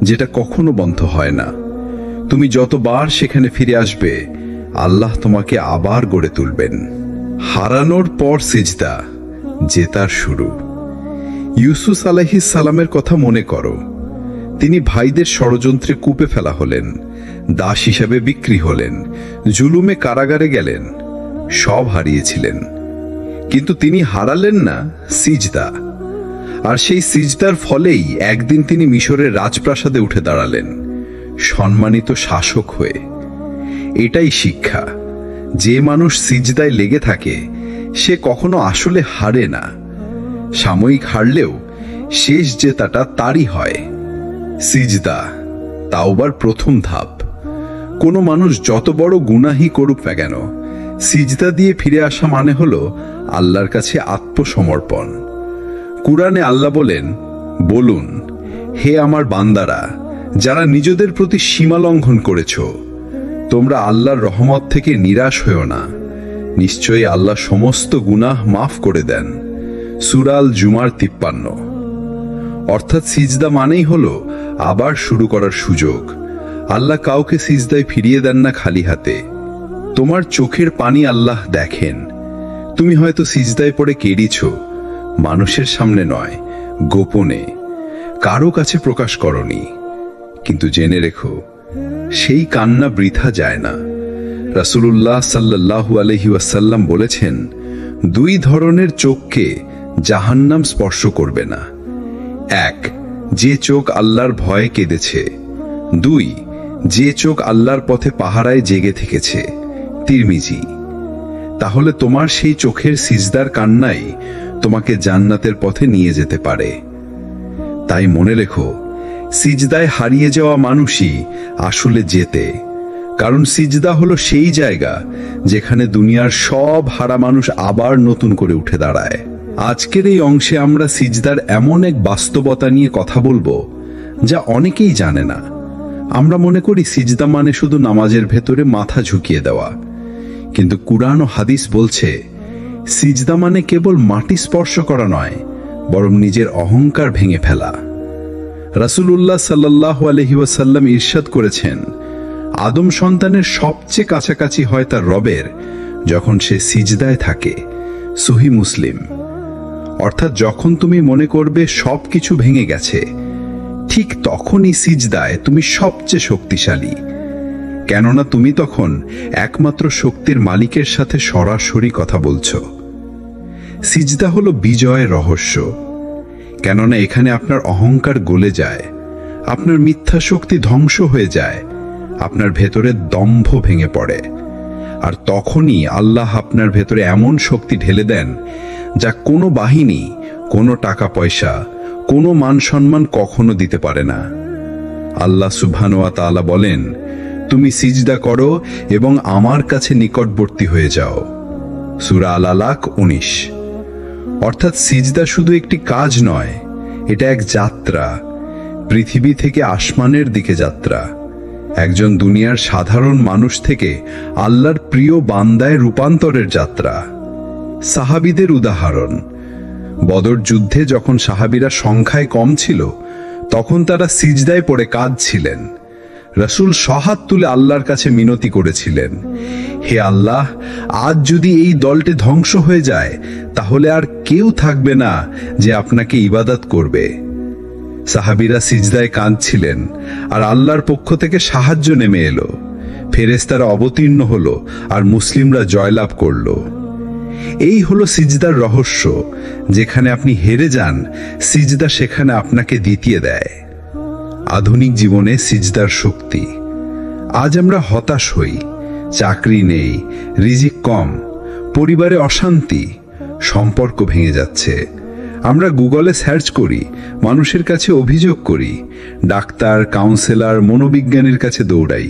Speaker 3: যেটা কখনো বন্ধ হয় না। তুমি যতবার সেখানে ফিরে আসবে, আল্লাহ তোমাকে আবার গড়ে তুলবেন। হারানোর পর সিজদা, জেতার শুরু। ইউসুফ আলাইহিস সালামের কথা মনে করো। তিনি ভাইদের ষড়যন্ত্রে কূপে ফেলা হলেন, দাস হিসাবে বিক্রি হলেন, জুলুমে কারাগারে গেলেন, সব হারিয়েছিলেন। কিন্তু তিনি হারালেন না সিজদা। আর সেই সিজদার ফলেই একদিন তিনি মিশরের রাজপ্রাসাদে উঠে দাঁড়ালেন, সম্মানিত শাসক হয়ে। এটাই শিক্ষা, যে মানুষ সিজদায় লেগে থাকে সে কখনো আসলে হারে না। সাময়িক হারলেও শেষ জেতাটা তারই হয়। সিজদা, তাওবার প্রথম ধাপ। কোনো মানুষ যত বড় গুনাহই করুক না কেন, সিজদা দিয়ে ফিরে আসা মানে হলো আল্লাহর কাছে আত্মসমর্পণ। কুরআনে আল্লাহ বলেন, বলুন, হে আমার বান্দারা, যারা নিজেদের প্রতি সীমা লঙ্ঘন করেছ, তোমরা আল্লাহর রহমত থেকে নিরাশ হও না। নিশ্চয়ই আল্লাহ সমস্ত গুনাহ মাফ করে দেন। সূরা আল জুমার 53। অর্থাৎ সিজদা মানেই হলো আবার শুরু করার সুযোগ। আল্লাহ কাউকে সিজদায় ফিরিয়ে দেন না খালি হাতে। তোমার চোখের পানি আল্লাহ দেখেন। তুমি হয়তো সিজদায় পড়ে কেঁদেছ, মানুষের সামনে নয়, গোপনে, কারো কাছে প্রকাশ করনি। কিন্তু জেনে রেখো, সেই কান্না বৃথা যায় না। রাসূলুল্লাহ সাল্লাল্লাহু আলাইহি ওয়াসাল্লাম বলেছেন, দুই ধরনের চোখকে জাহান্নাম স্পর্শ করবে না। এক, যে চোখ আল্লাহর ভয়ে কেঁদেছে। দুই, যে চোখ আল্লাহর পথে পাহারায় জেগে থেকেছে। তিরমিজি। তাহলে তোমার সেই চোখের সিজদার কান্নাই তোমাকে জান্নাতের পথে নিয়ে যেতে পারে। তাই মনে রেখো, সিজদায় হারিয়ে যাওয়া মানুষই আসলে জেতে। কারণ সিজদা হলো সেই জায়গা যেখানে দুনিয়ার সব হারা মানুষ আবার নতুন করে উঠে দাঁড়ায়। আজকের এই অংশে আমরা সিজদার এমন এক বাস্তবতা নিয়ে কথা বলবো যা অনেকেই জানে না। আমরা মনে করি সিজদা মানে শুধু নামাজের ভেতরে মাথা ঝুঁকিয়ে দেওয়া, কিন্তু কুরআন ও হাদিস বলছে সিজদা মানে কেবল মাটি স্পর্শ করা নয়, বরং নিজের অহংকার ভেঙে ফেলা। রাসূলুল্লাহ সাল্লাল্লাহু আলাইহি ওয়াসাল্লাম ইরশাদ করেছেন, আদম সন্তানের সবচেয়ে কাছাকাছি হয় তার রবের যখন সে সিজদায় থাকে। সহিহ মুসলিম। অর্থাৎ যখন তুমি মনে করবে সবকিছু ভেঙে গেছে, ঠিক তখনই সিজদায় তুমি সবচেয়ে শক্তিশালী। কেননা তুমি তখন একমাত্র শক্তির মালিকের সাথে সরাসরি কথা বলছো। সিজদা হলো বিজয়ের রহস্য। কেননা এখানে আপনার অহংকার গলে যায়, আপনার মিথ্যা শক্তি ধ্বংস হয়ে যায়, আপনার ভেতরে দম্ভ ভেঙে পড়ে। আর তখনই আল্লাহ আপনার ভেতরে এমন শক্তি ঢেলে দেন যা কোনো বাহিনী, কোনো টাকা পয়সা, কোনো মান সম্মান কখনো দিতে পারে না। আল্লাহ সুবহানাহু ওয়া তাআলা বলেন, তুমি সিজদা করো এবং আমার কাছে নিকটবর্তী হয়ে যাও। সূরা আল আলাক 19। অর্থাৎ সিজদা শুধু একটি কাজ নয়, এটা এক যাত্রা, পৃথিবী থেকে আসমানের দিকে যাত্রা। একজন দুনিয়ার সাধারণ মানুষ থেকে আল্লাহর প্রিয় বান্দায় রূপান্তরের যাত্রা। সাহাবীদের উদাহরণ, বদর যুদ্ধে যখন সাহাবীরা সংখ্যায় কম ছিল, তখন তারা সিজদায় পড়ে কাঁদছিলেন। রাসূল সহাত তুলে আল্লাহর কাছে মিনতি করেছিলেন, হে আল্লাহ, আজ যদি এই দলটি ধ্বংস হয়ে যায়, তাহলে আর কেউ থাকবে না যে আপনাকে ইবাদত করবে। সাহাবীরা সিজদায় কাঁদছিলেন আর আল্লাহর পক্ষ থেকে সাহায্য নেমে এলো। ফেরেশতারা অবতীর্ণ হলো আর মুসলিমরা জয়লাভ করল। এই হলো সিজদার রহস্য। যেখানে আপনি হেরে যান, সিজদা সেখানে আপনাকে দ্বিতীয় দেয়। আধুনিক জীবনে সিজদার শক্তি। আজ আমরা হতাশ হই, চাকরি নেই, রিজিক কম, পরিবারে অশান্তি, সম্পর্ক ভেঙে যাচ্ছে। আমরা গুগলে সার্চ করি, মানুষের কাছে অভিযোগ করি, ডাক্তার, কাউন্সেলর, মনোবিজ্ঞানীর কাছে দৌড়াই।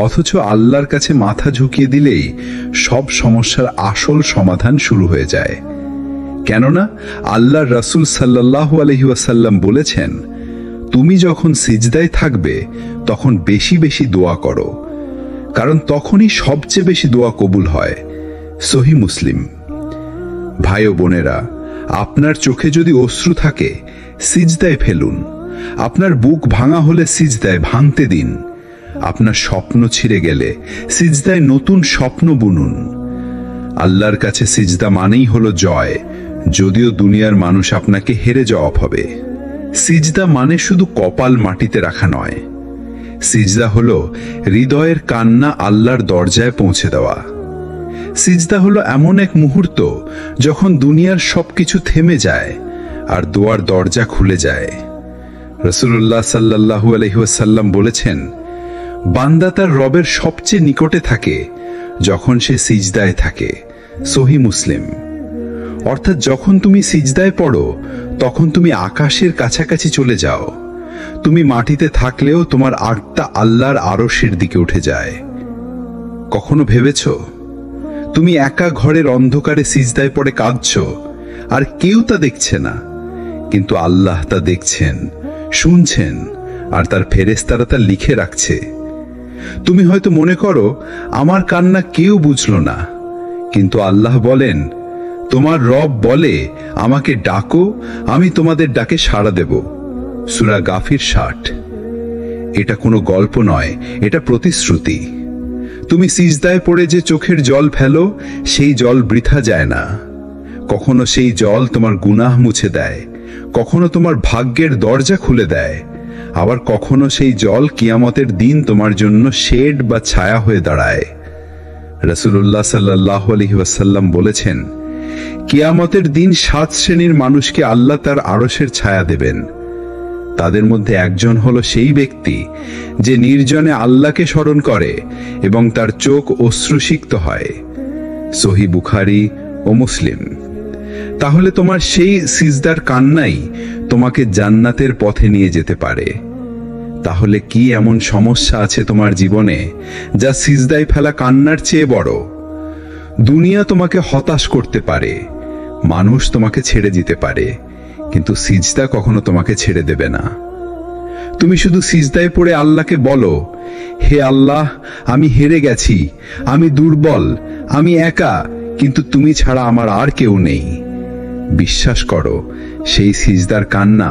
Speaker 3: অথচ আল্লাহর কাছে মাথা ঝুঁকিয়ে দিলেই সব সমস্যার আসল সমাধান শুরু হয়ে যায়। কেননা আল্লাহর রাসূল সাল্লাল্লাহু আলাইহি ওয়াসাল্লাম বলেছেন, তুমি যখন সিজদায় থাকবে তখন বেশি বেশি দোয়া করো, কারণ তখনই সবচেয়ে বেশি দোয়া কবুল হয়। সহিহ মুসলিম। ভাই ও বোনেরা, আপনার চোখে যদি অশ্রু থাকে, সিজদায় ফেলুন। আপনার বুক ভাঙা হলে সিজদায় ভাঙতে দিন। আপনার স্বপ্ন ছিঁড়ে গেলে সিজদায় নতুন স্বপ্ন বুনুন। আল্লাহর কাছে সিজদা মানেই হলো জয়, যদিও দুনিয়ার মানুষ আপনাকে হেরে জবাব হবে। সিজদা মানে শুধু কপাল মাটিতে রাখা নয়। সিজদা হলো হৃদয়ের কান্না আল্লাহর দরজায় পৌঁছে দেওয়া। সিজদা হলো এমন এক মুহূর্ত যখন দুনিয়ার সবকিছু থেমে যায় আর দোয়ার দরজা খুলে যায়। রাসূলুল্লাহ সাল্লাল্লাহু আলাইহি ওয়াসাল্লাম বলেছেন, বান্দা তার রবের সবচেয়ে নিকটে থাকে যখন সে সিজদায় থাকে। সহিহ মুসলিম। অর্থাৎ যখন তুমি সিজদায় পড়ো তখন তুমি আকাশের কাছাকাছি চলে যাও। তুমি মাটিতে থাকলেও তোমার আত্মা আল্লাহর আরশের দিকে উঠে যায়। কখনো ভেবেছ তুমি একা ঘরের অন্ধকারে সিজদায় পড়ে কাঁদছো আর কেউ তা দেখছে না, কিন্তু আল্লাহ তা দেখছেন, শুনছেন আর তার ফেরেশতারা তা লিখে রাখছে। তুমি হয়তো মনে করো আমার কান্না কেউ বুঝলো না, কিন্তু আল্লাহ বলেন, তোমার রব বলে আমাকে ডাকো, আমি তোমাদের ডাকে সাড়া দেব। সূরা গাফির 60। এটা কোনো গল্প নয়, এটা প্রতিশ্রুতি। তুমি সিজদায় পড়ে যে চোখের জল ফেলো, সেই জল বৃথা যায় না। কখনো সেই জল তোমার গুনাহ মুছে দেয়, কখনো তোমার ভাগ্যের দরজা খুলে দেয়, আবার কখনো সেই জল কিয়ামতের দিন তোমার জন্য শেড বা ছায়া হয়ে দাঁড়ায়। রাসূলুল্লাহ সাল্লাল্লাহু আলাইহি ওয়াসাল্লাম বলেছেন, কিয়ামতের দিন 7 শ্রেণীর মানুষকে আল্লাহ তার আরশের ছায়া দেবেন। তাদের মধ্যে একজন হলো সেই ব্যক্তি যে নির্জনে আল্লাহকে স্মরণ করে এবং তার চোখ অশ্রুসিক্ত হয়। সহিহ বুখারী ও মুসলিম। তাহলে তোমার সেই সিজদার কান্নাই তোমাকে জান্নাতের পথে নিয়ে যেতে পারে। তাহলে কি এমন সমস্যা আছে তোমার জীবনে যা সিজদায় ফেলা কান্নার চেয়ে বড়? দুনিয়া তোমাকে হতাশ করতে পারে, মানুষ তোমাকে ছেড়ে দিতে পারে, কিন্তু সিজদা কখনো তোমাকে ছেড়ে দেবে না। তুমি শুধু সিজদায় পড়ে আল্লাহকে বলো, হে আল্লাহ, আমি হেরে গেছি, আমি দুর্বল, আমি একা, কিন্তু তুমি ছাড়া আমার আর কেউ নেই। বিশ্বাস করো, সেই সিজদার কান্না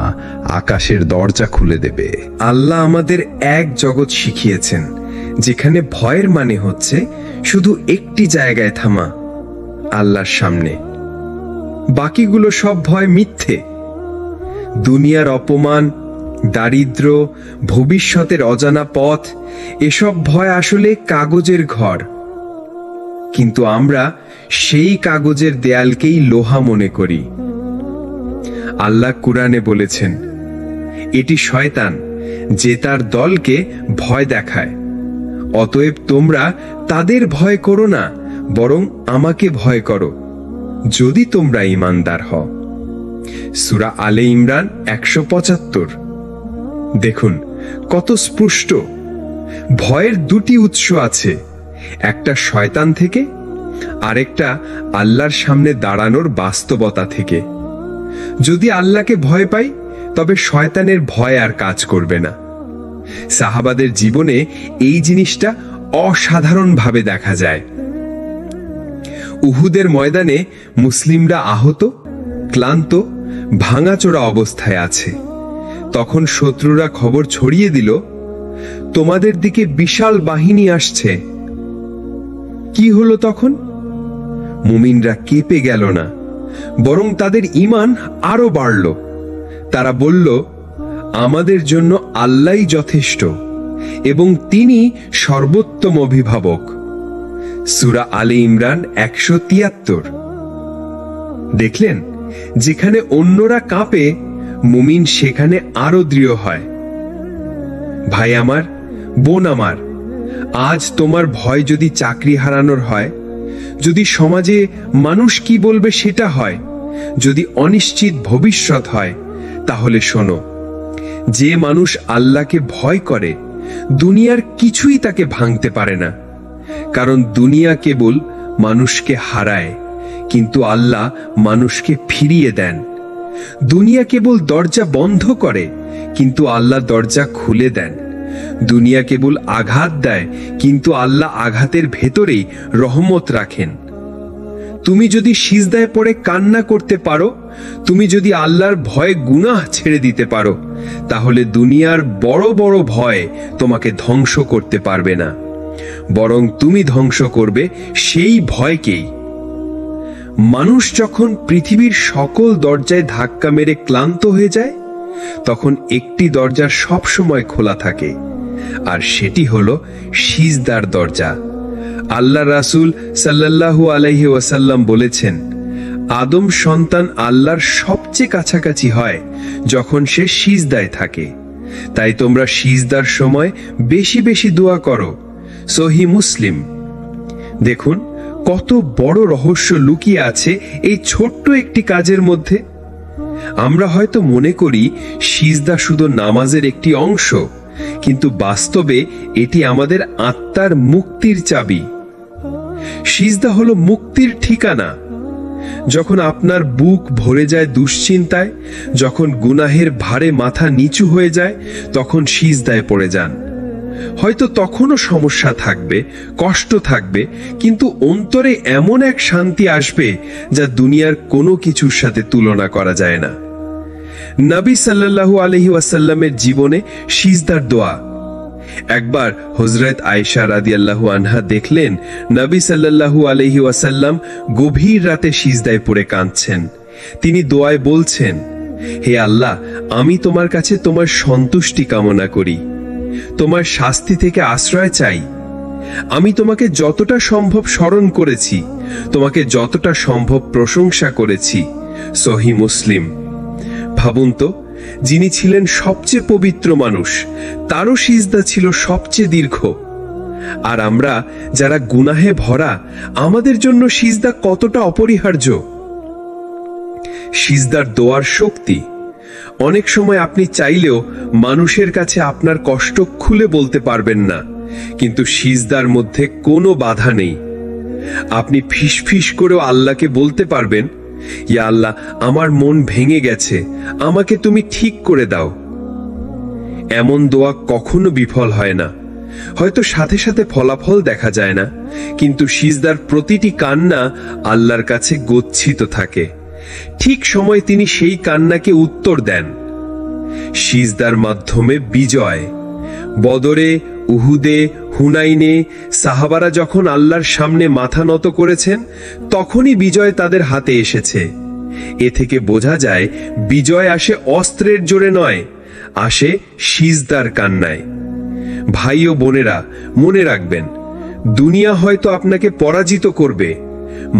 Speaker 3: আকাশের দরজা খুলে দেবে।
Speaker 4: আল্লাহ আমাদের এক জগৎ শিখিয়েছেন যেখানে ভয়ের মানে হচ্ছে শুধু একটি জায়গায় থামা, আল্লাহর সামনে। বাকিগুলো সব ভয় মিথ্যে। দুনিয়ার অপমান, দারিদ্র, ভবিষ্যতের অজানা পথ, এসব ভয় আসলে কাগজের ঘর। কিন্তু আমরা সেই কাগজের দেয়ালকেই লোহা মনে করি। আল্লাহ কুরআনে বলেছেন, এটি শয়তান যে তার দলকে ভয় দেখায়। অতএব তোমরা তাদের ভয় করো না, বরং আমাকে ভয় করো, যদি তোমরা ঈমানদার হও। সূরা আলে ইমরান 175। দেখুন কত স্পষ্ট। ভয়ের দুটি উৎস আছে, একটা শয়তান থেকে, আরেকটা আল্লাহর সামনে দাঁড়ানোর বাস্তবতা থেকে। যদি আল্লাহকে ভয় পাই তবে শয়তানের ভয় আর কাজ করবে না। সাহাবাদের জীবনে এই জিনিসটা অসাধারণভাবে দেখা যায়। উহুদের ময়দানে মুসলিমরা আহত, ক্লান্ত, ভাঙাচোরা অবস্থায় আছে। তখন শত্রুরা খবর ছড়িয়ে দিল, তোমাদের দিকে বিশাল বাহিনী আসছে। কি হলো তখন? মুমিনরা কেঁপে গেল না, বরং তাদের ঈমান আরো বাড়ল। তারা বলল, আমাদের জন্য আল্লাহই যথেষ্ট এবং তিনি সর্বোত্তম অভিভাবক। সূরা আলে ইমরান 173। দেখলেন, যেখানে অন্যরা কাঁপে মুমিন সেখানে আরো দৃঢ় হয়। ভাই আমার, বোন আমার, আজ তোমার ভয় যদি চাকরি হারানোর হয়, যদি সমাজে মানুষ কি বলবে সেটা হয়, যদি অনিশ্চিত ভবিষ্যৎ হয়, তাহলে শোনো, যে মানুষ আল্লাহকে ভয় করে দুনিয়ার কিছুই তাকে ভাঙতে পারে না। কারণ দুনিয়া কেবল মানুষকে হারায়, কিন্তু আল্লাহ মানুষকে ফিরিয়ে দেন। দুনিয়া কেবল দরজা বন্ধ করে, কিন্তু আল্লাহ দরজা খুলে দেন। দুনিয়া কেবল আঘাত দেয়, কিন্তু আল্লাহ আঘাতের ভেতরেই রহমত রাখেন। তুমি যদি সিজদায় পড়ে কান্না করতে পারো, তুমি যদি আল্লাহর ভয়ে গুনাহ ছেড়ে দিতে পারো, তাহলে দুনিয়ার বড় বড় ভয় তোমাকে ধ্বংস করতে পারবে না, বরং তুমি ধ্বংস করবে সেই ভয়কেই। মানুষ যখন পৃথিবীর সকল দরজায় ধাক্কা মেরে ক্লান্ত হয়ে যায়, তখন একটি দরজা সব সময় খোলা থাকে, আর সেটি হলো সিজদার দরজা। আল্লাহ রাসূল সাল্লাল্লাহু আলাইহি ওয়াসাল্লাম বলেছেন, আদম সন্তান আল্লাহর সবচেয়ে কাছাকাছি হয় যখন সে সিজদায় থাকে। তাই তোমরা সিজদার সময় বেশি বেশি দোয়া করো। সহিহ মুসলিম। দেখুন কত বড় রহস্য লুকিয়ে আছে এই ছোট্ট একটি কাজের মধ্যে। আমরা হয়তো মনে করি সিজদা শুধু নামাজের একটি অংশ, কিন্তু বাস্তবে এটি আমাদের আত্মার মুক্তির চাবি। সিজদা হলো মুক্তির ঠিকানা। যখন আপনার বুক ভরে যায় দুশ্চিন্তায়, যখন গুনাহের ভারে মাথা নিচু হয়ে যায়, তখন সিজদায় পড়ে যান। হয়তো তখনও সমস্যা থাকবে, কষ্ট থাকবে, কিন্তু অন্তরে এমন এক শান্তি আসবে যা দুনিয়ার কোনো কিছুর সাথে তুলনা করা যায় না। নবী সাল্লাল্লাহু আলাইহি ওয়াসাল্লামের জীবনে সিজদার দোয়া। একবার হযরত আয়েশা রাদিয়াল্লাহু আনহা দেখলেন নবী সাল্লাল্লাহু আলাইহি ওয়াসাল্লাম গভীর রাতে সিজদায় পড়ে কাঁদছেন। তিনি দোয়ায় বলছেন, হে আল্লাহ, আমি তোমার কাছে তোমার সন্তুষ্টি কামনা করি, তোমার শাস্তি থেকে আশ্রয় চাই। আমি তোমাকে যতটা সম্ভব স্মরণ করেছি, তোমাকে যতটা সম্ভব প্রশংসা করেছি। সহিহ মুসলিম। ভাবুন তো, যিনি ছিলেন সবচেয়ে পবিত্র মানুষ, তারও সিজদা ছিল সবচেয়ে দীর্ঘ। আর আমরা যারা গুনাহে ভরা, আমাদের জন্য সিজদা কতটা অপরিহার্য। সিজদার দোয়ার শক্তি। অনেক সময় আপনি চাইলেও মানুষের কাছে আপনার কষ্ট খুলে বলতে পারবেন না, কিন্তু সিজদার মধ্যে কোনো বাধা নেই। আপনি ফিসফিস করেও আল্লাহকে বলতে পারবেন, ইয়া আল্লাহ, আমার মন ভেঙে গেছে, আমাকে তুমি ঠিক করে দাও। এমন দোয়া কখনো বিফল হয় না। হয়তো সাথে সাথে ফলাফল দেখা যায় না, কিন্তু সিজদার প্রতিটি কান্না আল্লাহর কাছে গচ্ছিত থাকে। ঠিক সময় তিনি সেই কান্নাকে উত্তর দেন। সিজদার মাধ্যমে বিজয়। বদরে, উহুদে, হুনাইনে সাহাবারা যখন আল্লাহর সামনে মাথা নত করেছেন, তখনই বিজয় তাদের হাতে এসেছে। এ থেকে বোঝা যায় বিজয় আসে অস্ত্রের জোরে নয়, আসে সিজদার কান্নায়। ভাই ও বোনেরা, মনে রাখবেন, দুনিয়া হয়তো আপনাকে পরাজিত করবে,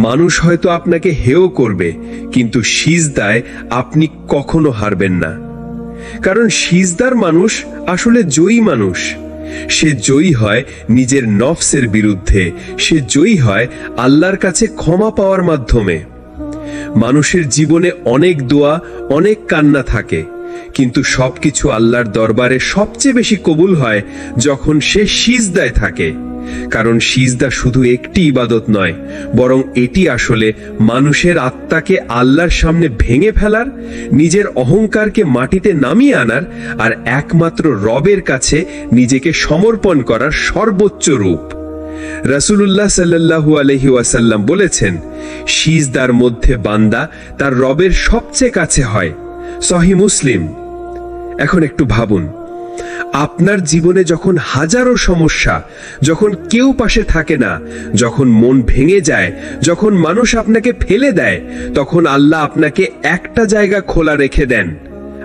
Speaker 4: মানুষ হয়তো আপনাকে হেয় করবে, কিন্তু সিজদায় আপনি কখনো হারবেন না। কারণ সিজদার মানুষ আসলে জয়ী মানুষ। সে জয়ী হয় নিজের নফসের বিরুদ্ধে, সে জয়ী হয় আল্লাহর কাছে ক্ষমা পাওয়ার মাধ্যমে। মানুষের জীবনে অনেক দোয়া, অনেক কান্না থাকে, কিন্তু সবকিছু আল্লাহর দরবারে সবচেয়ে বেশি কবুল হয় যখন সে সিজদায় থাকে। কারণ সিজদা শুধু একটি ইবাদত নয়, বরং এটি আসলে মানুষের আত্মাকে আল্লাহর সামনে ভেঙে ফেলার, নিজের অহংকারকে মাটিতে নামিয়ে আনার, আর একমাত্র রবের কাছে নিজেকে সমর্পণ করার সর্বোচ্চ রূপ। রাসূলুল্লাহ সাল্লাল্লাহু আলাইহি ওয়াসাল্লাম বলেছেন, সিজদার মধ্যে বান্দা তার রবের সবচেয়ে কাছে হয়। সহিহ মুসলিম। এখন একটু ভাবুন, আপনার জীবনে যখন হাজারো সমস্যা, যখন কেউ পাশে থাকে না, যখন মন ভেঙে যায়, যখন মানুষ আপনাকে ফেলে দেয়, তখন আল্লাহ আপনাকে একটা জায়গা খোলা রেখে দেন,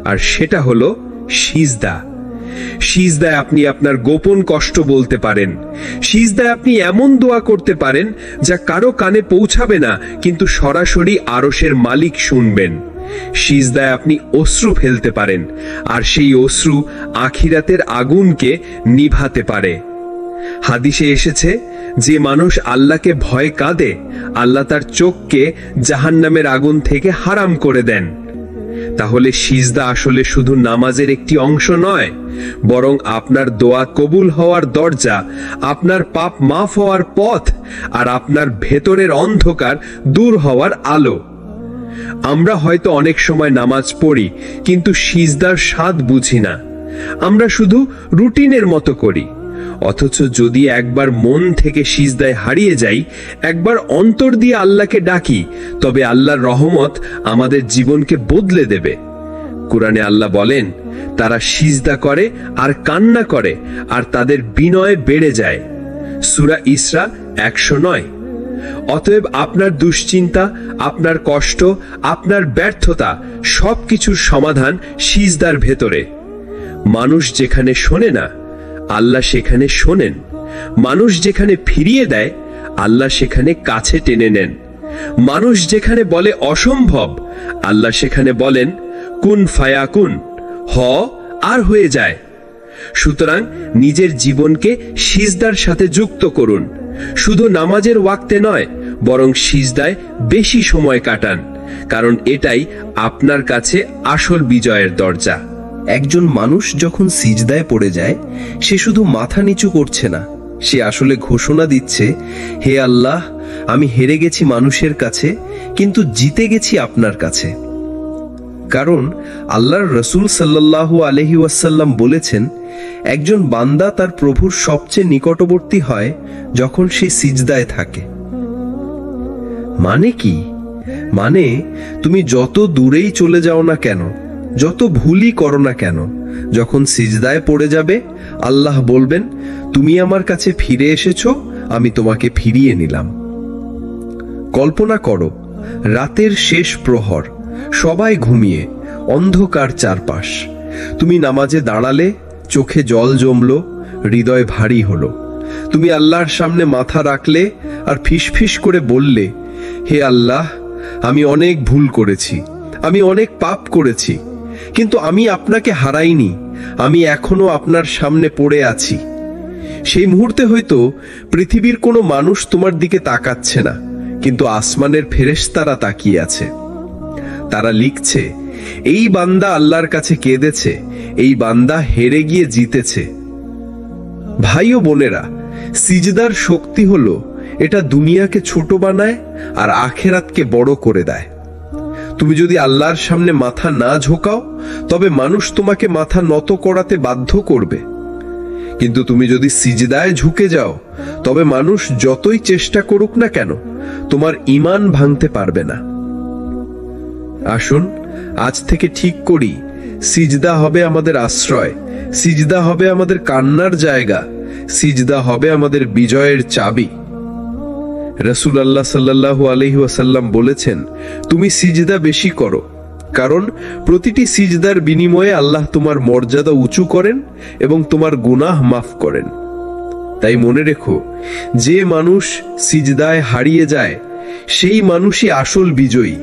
Speaker 4: আর সেটা হলো সিজদা। সিজদায় আপনি আপনার গোপন কষ্ট বলতে পারেন। সিজদায় আপনি এমন দোয়া করতে পারেন যা কারো কানে পৌঁছাবে না, কিন্তু সরাসরি আরশের মালিক শুনবেন। সিজদায় আপনি অশ্রু ফেলতে পারেন, আর সেই অশ্রু আখিরাতের আগুনকে নিভাতে পারে। হাদিসে এসেছে, যে মানুষ আল্লাহকে ভয় কাঁদে, আল্লাহ তার চোখকে জাহান্নামের আগুন থেকে হারাম করে দেন। তাহলে সিজদা আসলে শুধু নামাজের একটি অংশ নয়, বরং আপনার দোয়া কবুল হওয়ার দরজা, আপনার পাপ মাফ হওয়ার পথ, আর আপনার ভেতরের অন্ধকার দূর হওয়ার আলো। আমরা হয়তো অনেক সময় নামাজ পড়ি, কিন্তু সিজদার স্বাদ বুঝি না। আমরা শুধু রুটিনের মতো করি। অথচ যদি একবার মন থেকে সিজদায় হারিয়ে যাই, একবার অন্তর দিয়ে আল্লাহকে ডাকি, তবে আল্লাহর রহমত আমাদের জীবনকে বদলে দেবে। কুরআনে আল্লাহ বলেন, তারা সিজদা করে আর কান্না করে, আর তাদের বিনয় বেড়ে যায়। সূরা ইসরা 109। অতএব আপনার দুশ্চিন্তা, আপনার কষ্ট, আপনার ব্যর্থতা সবকিছুর সমাধান সিজদার ভেতরে। মানুষ যেখানে শোনে না, আল্লাহ সেখানে শোনেন। মানুষ যেখানে ফিরিয়ে দেয়, আল্লাহ সেখানে কাছে টেনে নেন। মানুষ যেখানে বলে অসম্ভব, আল্লাহ সেখানে বলেন কুন ফায়াকুন, হ আর হয়ে যায়। সুতরাং নিজের জীবনকে সিজদার সাথে যুক্ত করুন। শুধু নামাজের ওয়াক্তে নয়, বরং সিজদায় বেশি সময় কাটান, কারণ এটাই আপনার কাছে আসল বিজয়ের দরজা।
Speaker 5: একজন মানুষ যখন সিজদায় পড়ে যায়, সে শুধু মাথা নিচু করছে না, সে আসলে ঘোষণা দিচ্ছে, হে আল্লাহ, আমি হেরে গেছি মানুষের কাছে, কিন্তু জিতে গেছি আপনার কাছে। কারণ আল্লাহর রাসূল সাল্লাল্লাহু আলাইহি ওয়াসাল্লাম বলেছেন, একজন বান্দা তার প্রভুর সবচেয়ে নিকটবর্তী হয় যখন সে সিজদায় থাকে। মানে কি? মানে তুমি যত দূরেই চলে যাও না কেন, যত ভুলই করো না কেন, যখন সিজদায় পড়ে যাবে, আল্লাহ বলবেন, তুমি আমার কাছে ফিরে এসেছো, আমি তোমাকে ফিরিয়ে নিলাম। কল্পনা করো, রাতের শেষ প্রহর, সবাই ঘুমিয়ে, অন্ধকার চারপাশ। তুমি নামাজে দাঁড়ালে, চোখে জল জমলো, হৃদয় ভারী হলো। তুমি আল্লাহর সামনে মাথা রাখলে আর ফিসফিস করে বললে, হে আল্লাহ, আমি অনেক ভুল করেছি, আমি অনেক পাপ করেছি, কিন্তু আমি আপনাকে হারাইনি, আমি এখনো আপনার সামনে পড়ে আছি। সেই মুহূর্তে হয়তো পৃথিবীর কোনো মানুষ তোমার দিকে তাকাচ্ছে না, কিন্তু আসমানের ফেরেশতারা তাকিয়ে আছে। তারা লিখছে, এই বান্দা আল্লাহর কাছে কেঁদেছে, এই বান্দা হেরে গিয়ে জিতেছে। ভাই ও বোনেরা, সিজদার শক্তি হলো, এটা দুনিয়াকে ছোট বানায় আর আখেরাতকে বড় করে দেয়। তুমি যদি আল্লাহর সামনে মাথা না ঝোকাও, তবে মানুষ তোমাকে মাথা নত করাতে বাধ্য করবে। কিন্তু তুমি যদি সিজদায় ঝুঁকে যাও, তবে মানুষ যতই চেষ্টা করুক না কেন, তোমার ঈমান ভাঙতে পারবে না। আসুন আজ থেকে ঠিক করি, সিজদা হবে আমাদের আশ্রয়, সিজদা হবে আমাদের কান্নার জায়গা, সিজদা হবে আমাদের বিজয়ের চাবি। রাসূলুল্লাহ সাল্লাল্লাহু আলাইহি ওয়াসাল্লাম বলেছেন, তুমি সিজদা বেশি করো, কারণ প্রতিটি সিজদার বিনিময়ে আল্লাহ তোমার মর্যাদা উঁচু করেন এবং তোমার গুনাহ মাফ করেন। তাই মনে রেখো, যে মানুষ সিজদায় হারিয়ে যায়, সেই মানুষই আসল বিজয়ী।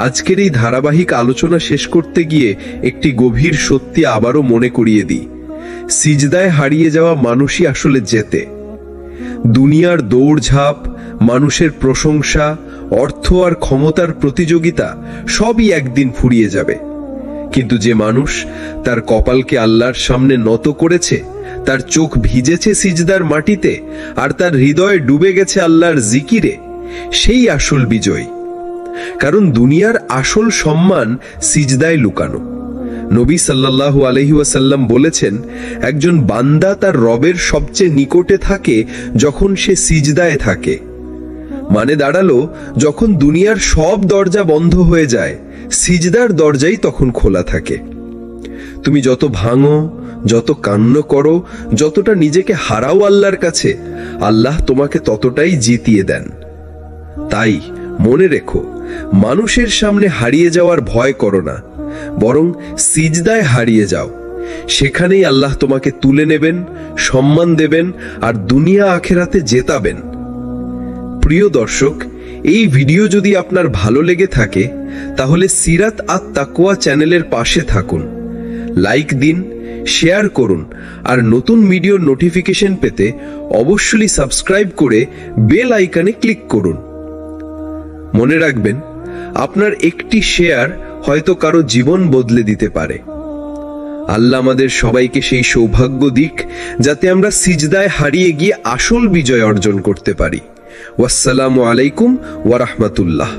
Speaker 5: আজকের এই ধারাবাহিক আলোচনা শেষ করতে গিয়ে একটি গভীর সত্যি আবারও মনে করিয়ে দিই, সিজদায় হারিয়ে যাওয়া মানুষই আসলে জেতে। দুনিয়ার দৌড়ঝাঁপ, মানুষের প্রশংসা, অর্থ আর ক্ষমতার প্রতিযোগিতা সবই একদিন ফুরিয়ে যাবে, কিন্তু যে মানুষ তার কপালকে আল্লাহর সামনে নত করেছে, তার চোখ ভিজেছে সিজদার মাটিতে, আর তার হৃদয় ডুবে গেছে আল্লাহর জিকিরে, সেই আসল বিজয়ী। কারণ দুনিয়ার আসল সম্মান সিজদায় লুকানো। নবী সাল্লাল্লাহু আলাইহি ওয়াসাল্লাম বলেছেন, একজন বান্দা তার রবের সবচেয়ে নিকটে থাকে যখন সে সিজদায় থাকে। মানে দাঁড়ালো, যখন দুনিয়ার সব দরজা বন্ধ হয়ে যায়, সিজদার দরজাই তখন খোলা থাকে। তুমি যত ভাঙো, যত কান্না করো, যতটা নিজেকে হারাও আল্লাহর কাছে, আল্লাহ তোমাকে ততটাই জিতিয়ে দেন। তাই মনে রেখো, মানুষের সামনে হারিয়ে যাওয়ার ভয় করো না, বরং সিজদায় হারিয়ে যাও। সেখানেই আল্লাহ তোমাকে তুলে নেবেন, সম্মান দেবেন আর দুনিয়া আখেরাতে জেতাবেন। প্রিয় দর্শক, এই ভিডিও যদি আপনার ভালো লেগে থাকে তাহলে সিরাত আত তাকওয়া চ্যানেলের পাশে থাকুন, লাইক দিন, শেয়ার করুন আর নতুন ভিডিওর নোটিফিকেশন পেতে অবশ্যই সাবস্ক্রাইব করে বেল আইকনে ক্লিক করুন। মনে রাখবেন, আপনার একটি শেয়ার হয়তো কারো জীবন বদলে দিতে পারে। আল্লাহ আমাদের সবাইকে সেই সৌভাগ্য দিক যাতে আমরা সিজদায় হারিয়ে গিয়ে আসল বিজয় অর্জন করতে পারি। ওয়াসসালামু আলাইকুম ওয়া রাহমাতুল্লাহ।